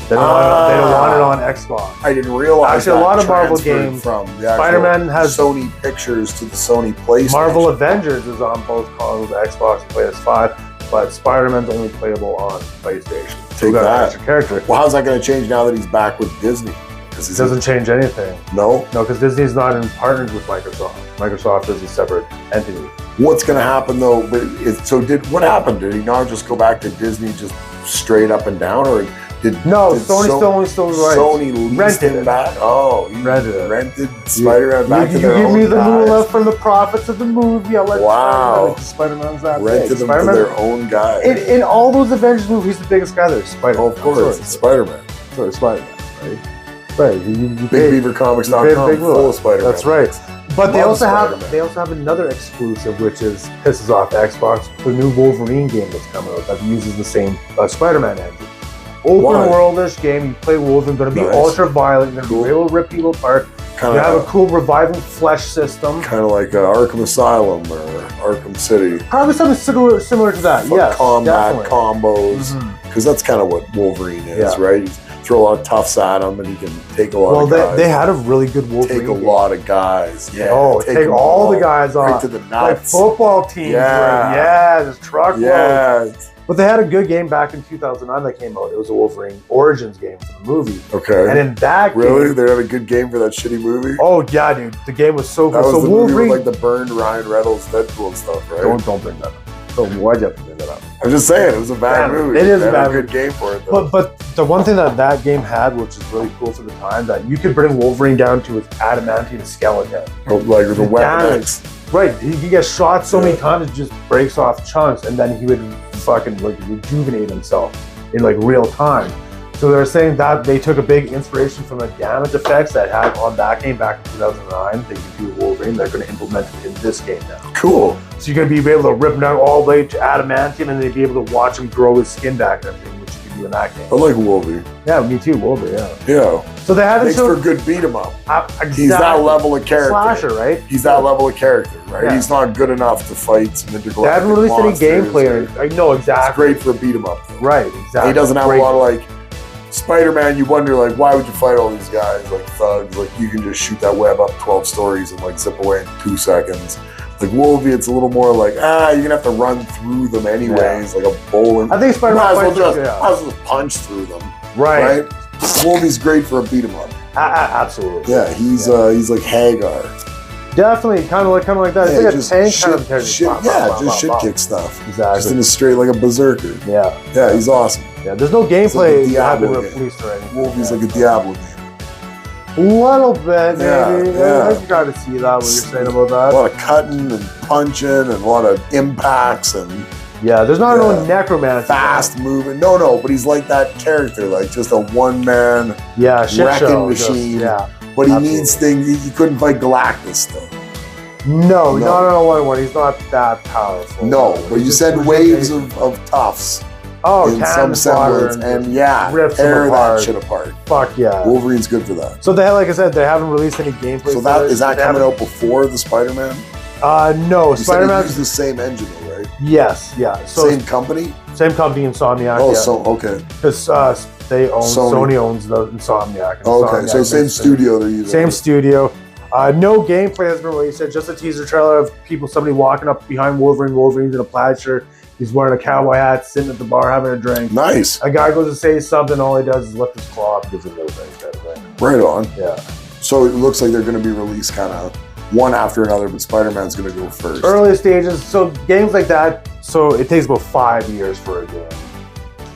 They don't want it on Xbox. I didn't realize. Actually, a lot of Marvel games from Spider-Man has Sony Pictures to the Sony PlayStation. Marvel Avengers is on both consoles, Xbox and PS5, but Spider-Man's only playable on PlayStation. Take that. Extra character. Well, how's that going to change now that he's back with Disney? Because It doesn't change anything. No. No, because Disney's not in partners with Microsoft. Microsoft is a separate entity. What's going to happen though? But what happened? Did he not just go back to Disney just straight up and down, or did Sony still right. Sony leased rented him it. back? Oh, he rented Spider-Man back to you their give own me the guys. moolah from the profits of the movie. I'll let Wow. Spider-Man's that Rented big. them to their own guys. In all those Avengers movies, he's the biggest guy there. Spider-Man. Oh, of course, it's Spider-Man. Sorry, Spider-Man. Right. Right. You BigBeaverComics.com big full of Spider-Man. That's right. But they Love also Spider-Man. have another exclusive, which pisses off Xbox. The new Wolverine game that's coming out that uses the same Spider-Man engine. Open Why? world-ish game. You play Wolverine. Going to be Nice. ultra violent. You're going to Cool. be able to rip people apart. Kind You have a of cool reviving flesh system. like Arkham Asylum or Arkham City. Probably something similar to that. For Yes, combat definitely. combos. Mhm. Because that's kind of what Wolverine is, Yeah. right? You throw a lot of toughs at him, and he can take a lot Well, of guys. they had a really good Wolverine. take a game. lot of guys. Yeah. Oh, take them all the guys right off. to the Like nuts. football teams. Yeah. Yeah, just truckloads. Yeah. But they had a good game back in 2009 that came out. It was a Wolverine Origins game for the movie. Okay. And in that Really? game, They had a good game for that shitty movie? oh yeah, dude, the game was so That good. was So the movie Wolverine, with like the burned Ryan Reynolds Deadpool and stuff, right? don't bring that up. So why'd you have to bring that up? I'm just saying, it was a bad Yeah, movie. it is They a had bad a good game for it, though. But the one thing that game had, which is really cool for the time, that you could bring Wolverine down to his adamantine skeleton. Like with the Weapon damage. X. Right, he gets shot so many Yeah. times it just breaks off chunks, and then he would fucking like rejuvenate himself in like real time. So they're saying that they took a big inspiration from the damage effects that had on that game back in 2009. They could do with Wolverine. They're going to implement it in this game now. Cool. So you're going to be able to rip him down all the way to adamantium, and then be able to watch him grow his skin back and everything, which you can do in that I game. like Wolverine. Yeah, me too, Wolverine. Yeah. Yeah. So they haven't Makes for a shown good beat 'em up. exactly. He's that level of character. slasher, right? He's that level of character, right? Yeah. He's not good enough to fight some intergalactic They haven't released any monsters. gameplay. I know It's exactly. great for a beat 'em up, though. Right, exactly. He doesn't have Great. a lot of like Spider-Man. You wonder like, why would you fight all these guys like thugs? Like you can just shoot that web up 12 stories and like zip away in 2 seconds. Like Wolverine, it's a little more like you're gonna have to run through them anyways, like a bowling. I think Spider-Man might as well fights- just, yeah. might as well just punch through them, Right. right? Wolverine's great for a beat 'em up. Absolutely. Yeah, he's like Hagar. Definitely, kind of like that. It's Yeah, like a just tank shit, kind of character. shit, Blah, blah, yeah, blah, just blah, shit blah. kick stuff. Just Exactly. in a straight like a berserker. Yeah. Yeah, he's awesome. Yeah. There's no It's like gameplay a that have been Diablo game. released or anything. Wolverine's Yeah. like a Diablo game. A little bit, Yeah, maybe. yeah. I can kind of see that, what you're saying about A that. lot of cutting and punching and a lot of impacts and Yeah, there's not Yeah. no necromancy. fast moving. No, but he's like that character, like just a one man. Yeah, shit wrecking show. machine. Yeah. But he Absolutely. needs things. He couldn't fight Galactus though. No, No. not on a 1-1. He's not that powerful. No, but you He's send just- waves of toughs oh, in cannon some fodder semblance, and yeah, rips them tear that apart. shit apart. Fuck yeah. Wolverine's good for that. So they, like I said, they haven't released any gameplay. So for that it. is that They coming haven't- out before the Spider-Man? No, You said Spider-Man. they use the same engine, though, right? Yes, yeah. So Same company? same company, Insomniac. Oh, yeah. so okay. Because they own Sony. Sony owns the Insomniac. and Okay, Insomniac so same makes it. studio they're using. Same studio. No gameplay has been released. It's just a teaser trailer of somebody walking up behind Wolverine. Wolverine's in a plaid shirt. He's wearing a cowboy hat, sitting at the bar having a drink. Nice. A guy goes to say something. All he does is lift his claw up, gives him no thing. Kind of thing. Right on. Yeah. So it looks like they're going to be released kind of one after another, but Spider-Man's going to go first. Early stages. So games like that. So it takes about 5 years for a game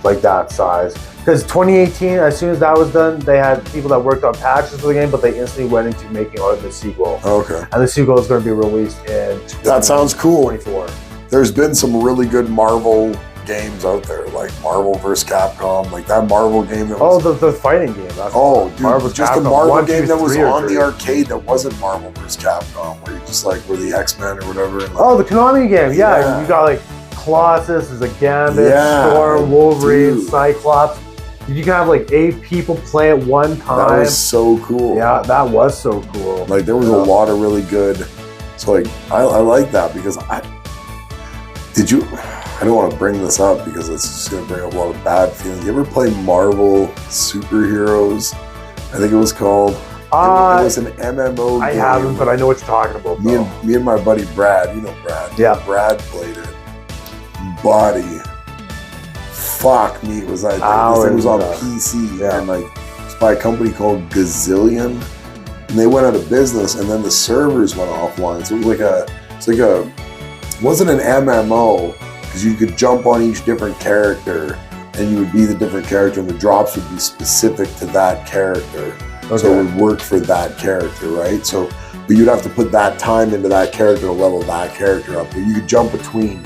like that size. Because 2018, as soon as that was done, they had people that worked on patches for the game, but they instantly went into making the sequel. Okay. And the sequel is going to be released in That sounds cool. 24. There's been some really good Marvel games out there, like Marvel vs. Capcom, like that Marvel game that Oh, was... the fighting game. That's dude, Marvel just the Capcom Marvel 1, game 2, that was 3 or on the 3. arcade that wasn't Marvel vs. Capcom, where you just like were the X-Men or whatever. And like, Oh, the Konami game. Yeah, Yeah. you got like Colossus, there's a Gambit, Yeah, Storm, Wolverine, dude. Cyclops. You can have like 8 people play at one time. that was so cool. Yeah, that was so cool. Like there was Yeah. a lot of really good. So like I like that because I don't want to bring this up because it's just going to bring up a lot of bad feelings. You ever play Marvel Superheroes? I think it was called. It was an MMO I game. haven't, but I know what you're talking about. Me though. and my buddy Brad, you know Brad. Yeah. Brad played it. Buddy. Fuck me, was I? Hours It was on ago. PC Yeah. and like by a company called Gazillion, and they went out of business, and then the servers went offline. So it was it wasn't an MMO, because you could jump on each different character, and you would be the different character, and the drops would be specific to that character. Okay. So it would work for that character, right? So, but you'd have to put that time into that character to level that character up. But you could jump between,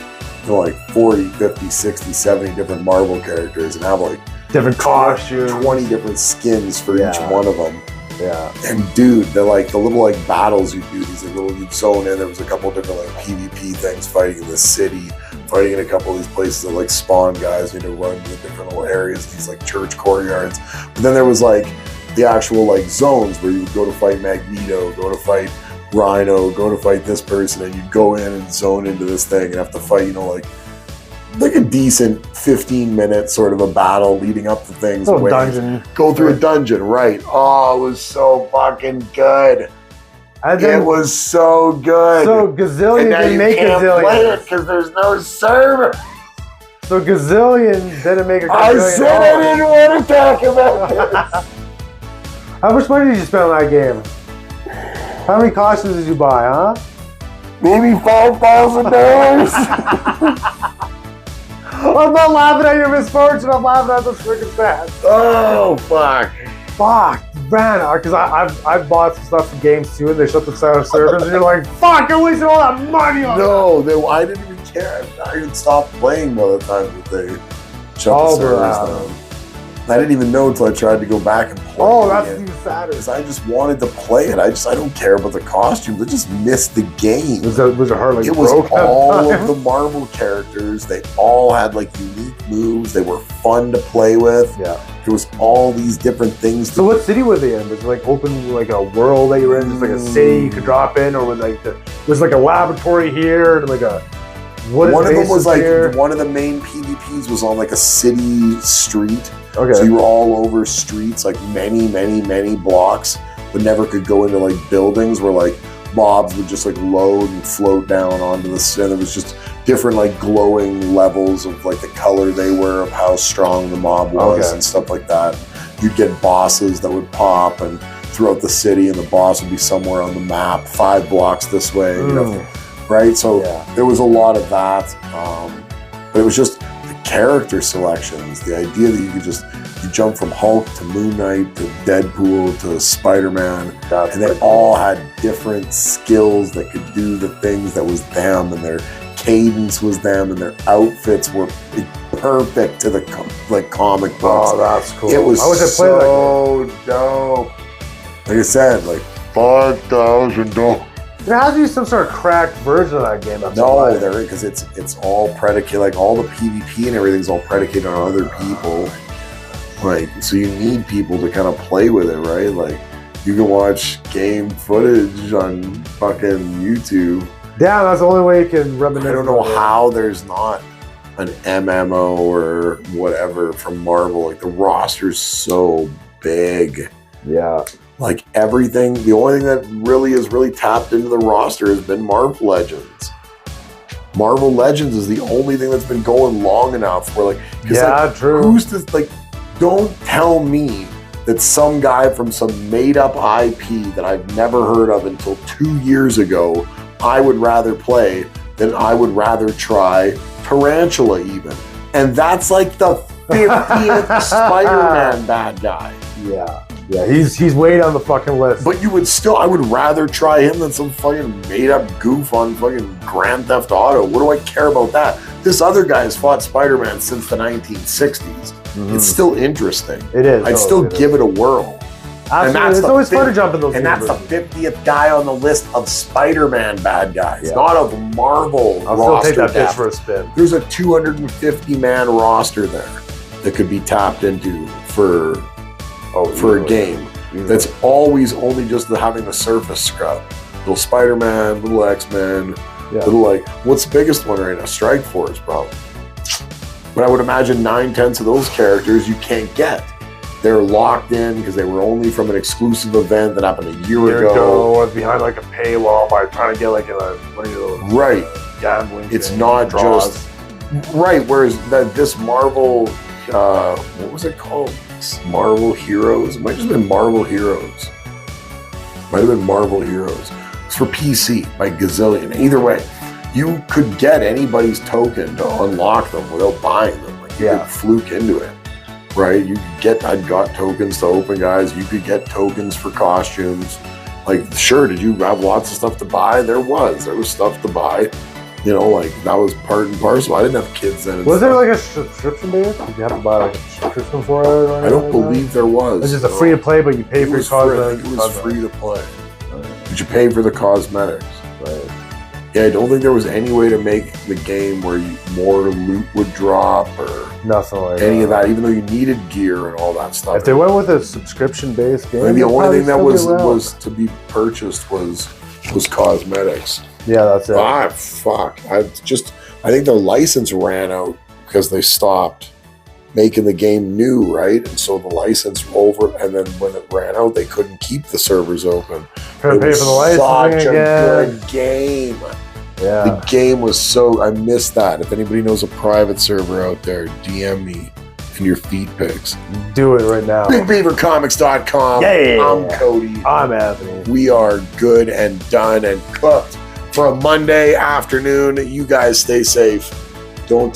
like 40, 50, 60, 70 different Marvel characters and have like different costumes, 20 different skins for each one of them. Yeah. And dude, they're like the little like battles you do, these like little, you'd zone in. There was a couple different like PvP things, fighting in the city, fighting in a couple of these places that like spawn guys. You had to run to different little areas, these like church courtyards. But then there was like the actual like zones where you would go to fight Magneto, go to fight Rhino, go to fight this person, and you'd go in and zone into this thing and have to fight, you know, like a decent 15-minute sort of a battle leading up to things. Little dungeon. Go through a dungeon, right? Oh, it was so fucking good. It was so good. So Gazillion didn't make Gazillion. Play it Gazillion. because there's no server. So Gazillion didn't make a Gazillion. I said I didn't want to talk about this. How much money did you spend on that game? How many costumes did you buy, huh? Maybe $5,000. I'm not laughing at your misfortune. I'm laughing at the circumstance. Oh fuck! Fuck, man. Because I've bought some stuff from games too, and they shut the servers, and you're like, fuck, I wasted all that money on No, I didn't even care. I even stopped playing by the time that they shut the servers down. I didn't even know until I tried to go back and play. Oh, that's even sadder. Because I just wanted to play it. I don't care about the costumes. I just missed the game. Was it hard? Like it was all of the Marvel characters. They all had like unique moves. They were fun to play with. Yeah. There was all these different things. So what city were they in? Was it like open, like a world that you were in, just like a city you could drop in, or was like was like a laboratory here, and like a one of them was like here? One of the main PvPs was on like a city street. Okay. So you were all over streets, like many blocks, but never could go into like buildings where like mobs would just like load and float down onto the city. There was just different like glowing levels of like the color they were, of how strong the mob was and stuff like that. You'd get bosses that would pop and throughout the city, and the boss would be somewhere on the map, 5 blocks this way, you know, right? So there was a lot of that, but it was just character selections, the idea that you jump from Hulk to Moon Knight to Deadpool to Spider-Man, and they all had different skills that could do the things that was them, and their cadence was them, and their outfits were perfect to the comic books. Oh, that's cool. It was I wish I played so dope. Like I said, like $5,000. There has to be some sort of cracked version of that game. No, there because it's all predicated, like all the PvP and everything's all predicated on other people. Like, so you need people to kind of play with it, right? Like, you can watch game footage on fucking YouTube. Yeah, that's the only way you can reminisce. I don't know how there's not an MMO or whatever from Marvel. Like, the roster's so big. Yeah. Like everything, the only thing that really is tapped into the roster has been Marvel Legends. Marvel Legends is the only thing that's been going long enough where true. Who's this, like, don't tell me that some guy from some made up IP that I've never heard of until 2 years ago, I would rather play than I would rather try Tarantula even. And that's like the 50th Spider-Man bad guy. Yeah. Yeah, he's way down the fucking list. But you would still, I would rather try him than some fucking made up goof on fucking Grand Theft Auto. What do I care about that? This other guy has fought Spider-Man since the 1960s. Mm-hmm. It's still interesting. It is. I'd still give it a whirl. Absolutely. It's always fun to jump in those And that's the 50th guy on the list of Spider-Man bad guys, not of Marvel I'll roster still take that depth. pitch for a spin. There's a 250-man roster there that could be tapped into for a game that's always only just having the surface scrub. Little Spider-Man, little X-Men, little like, what's the biggest one right now? Strike Force, probably. But I would imagine 9/10 of those characters you can't get. They're locked in because they were only from an exclusive event that happened a year ago. Or behind like a paywall by trying to get like one of those gambling. It's not just right. Whereas this Marvel, what was it called? Comics, Marvel Heroes. It might have just been Marvel Heroes. Might have been Marvel Heroes. It's for PC by Gazillion. Either way, you could get anybody's token to unlock them without buying them. Like you could fluke into it, right? You could get, I got tokens to open, guys. You could get tokens for costumes. Like, sure, did you have lots of stuff to buy? There was stuff to buy. You know, like that was part and parcel. I didn't have kids then. Was there like a subscription base? Did you have to buy like a subscription for it? Or I don't believe there was. It's just a free to play, but you pay for your cosmetics. It was free to play. But you pay for the cosmetics. Right. Yeah, I don't think there was any way to make the game where more loot would drop or nothing like any of that, even though you needed gear and all that stuff. If they went with a subscription-based game, the only thing that was to be purchased was cosmetics. Yeah, that's it. Fuck. I think their license ran out because they stopped making the game new, right? And so the license over, and then when it ran out, they couldn't keep the servers open. Couldn't pay for the licensing again. Such a good game. Yeah. The game was so, I missed that. If anybody knows a private server out there, DM me and your feed pics. Do it right now. BigBeaverComics.com. Yeah. I'm Cody. I'm Anthony. We are good and done and cooked for a Monday afternoon. You guys stay safe. Don't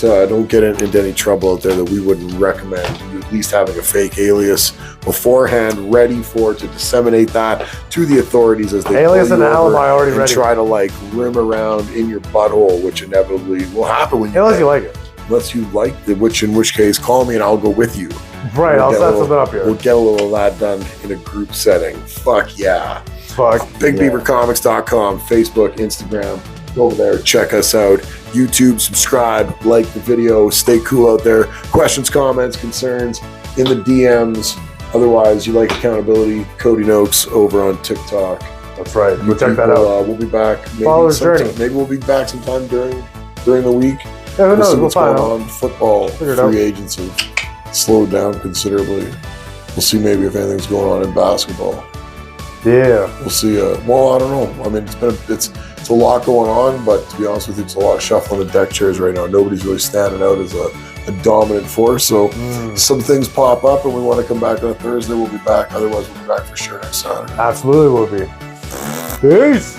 get into any trouble out there that we wouldn't recommend. At least having a fake alias beforehand, ready to disseminate that to the authorities as they alias and alibi already and ready. Try to like rim around in your butthole, which inevitably will happen when unless you like it. Unless you like it, in which case, call me and I'll go with you. Right, I'll set something up here. We'll get a little of that done in a group setting. Fuck yeah. Fuck. BigBeaverComics.com, Facebook, Instagram. Go over there, check us out. YouTube, subscribe, like the video, stay cool out there. Questions, comments, concerns in the DMs. Otherwise, you like accountability, Cody Noakes over on TikTok. That's right. Go check that out. We'll be back. Follow his journey. Maybe we'll be back sometime during the week. Yeah, who knows? We'll find out. On football, free agency slowed down considerably. We'll see maybe if anything's going on in basketball. Yeah. We'll see. Well, I don't know. I mean, it's a lot going on, but to be honest with you, it's a lot of shuffling the deck chairs right now. Nobody's really standing out as a dominant force. So some things pop up, and we want to come back on a Thursday. We'll be back. Otherwise, we'll be back for sure next Saturday. Absolutely, we'll be. Peace.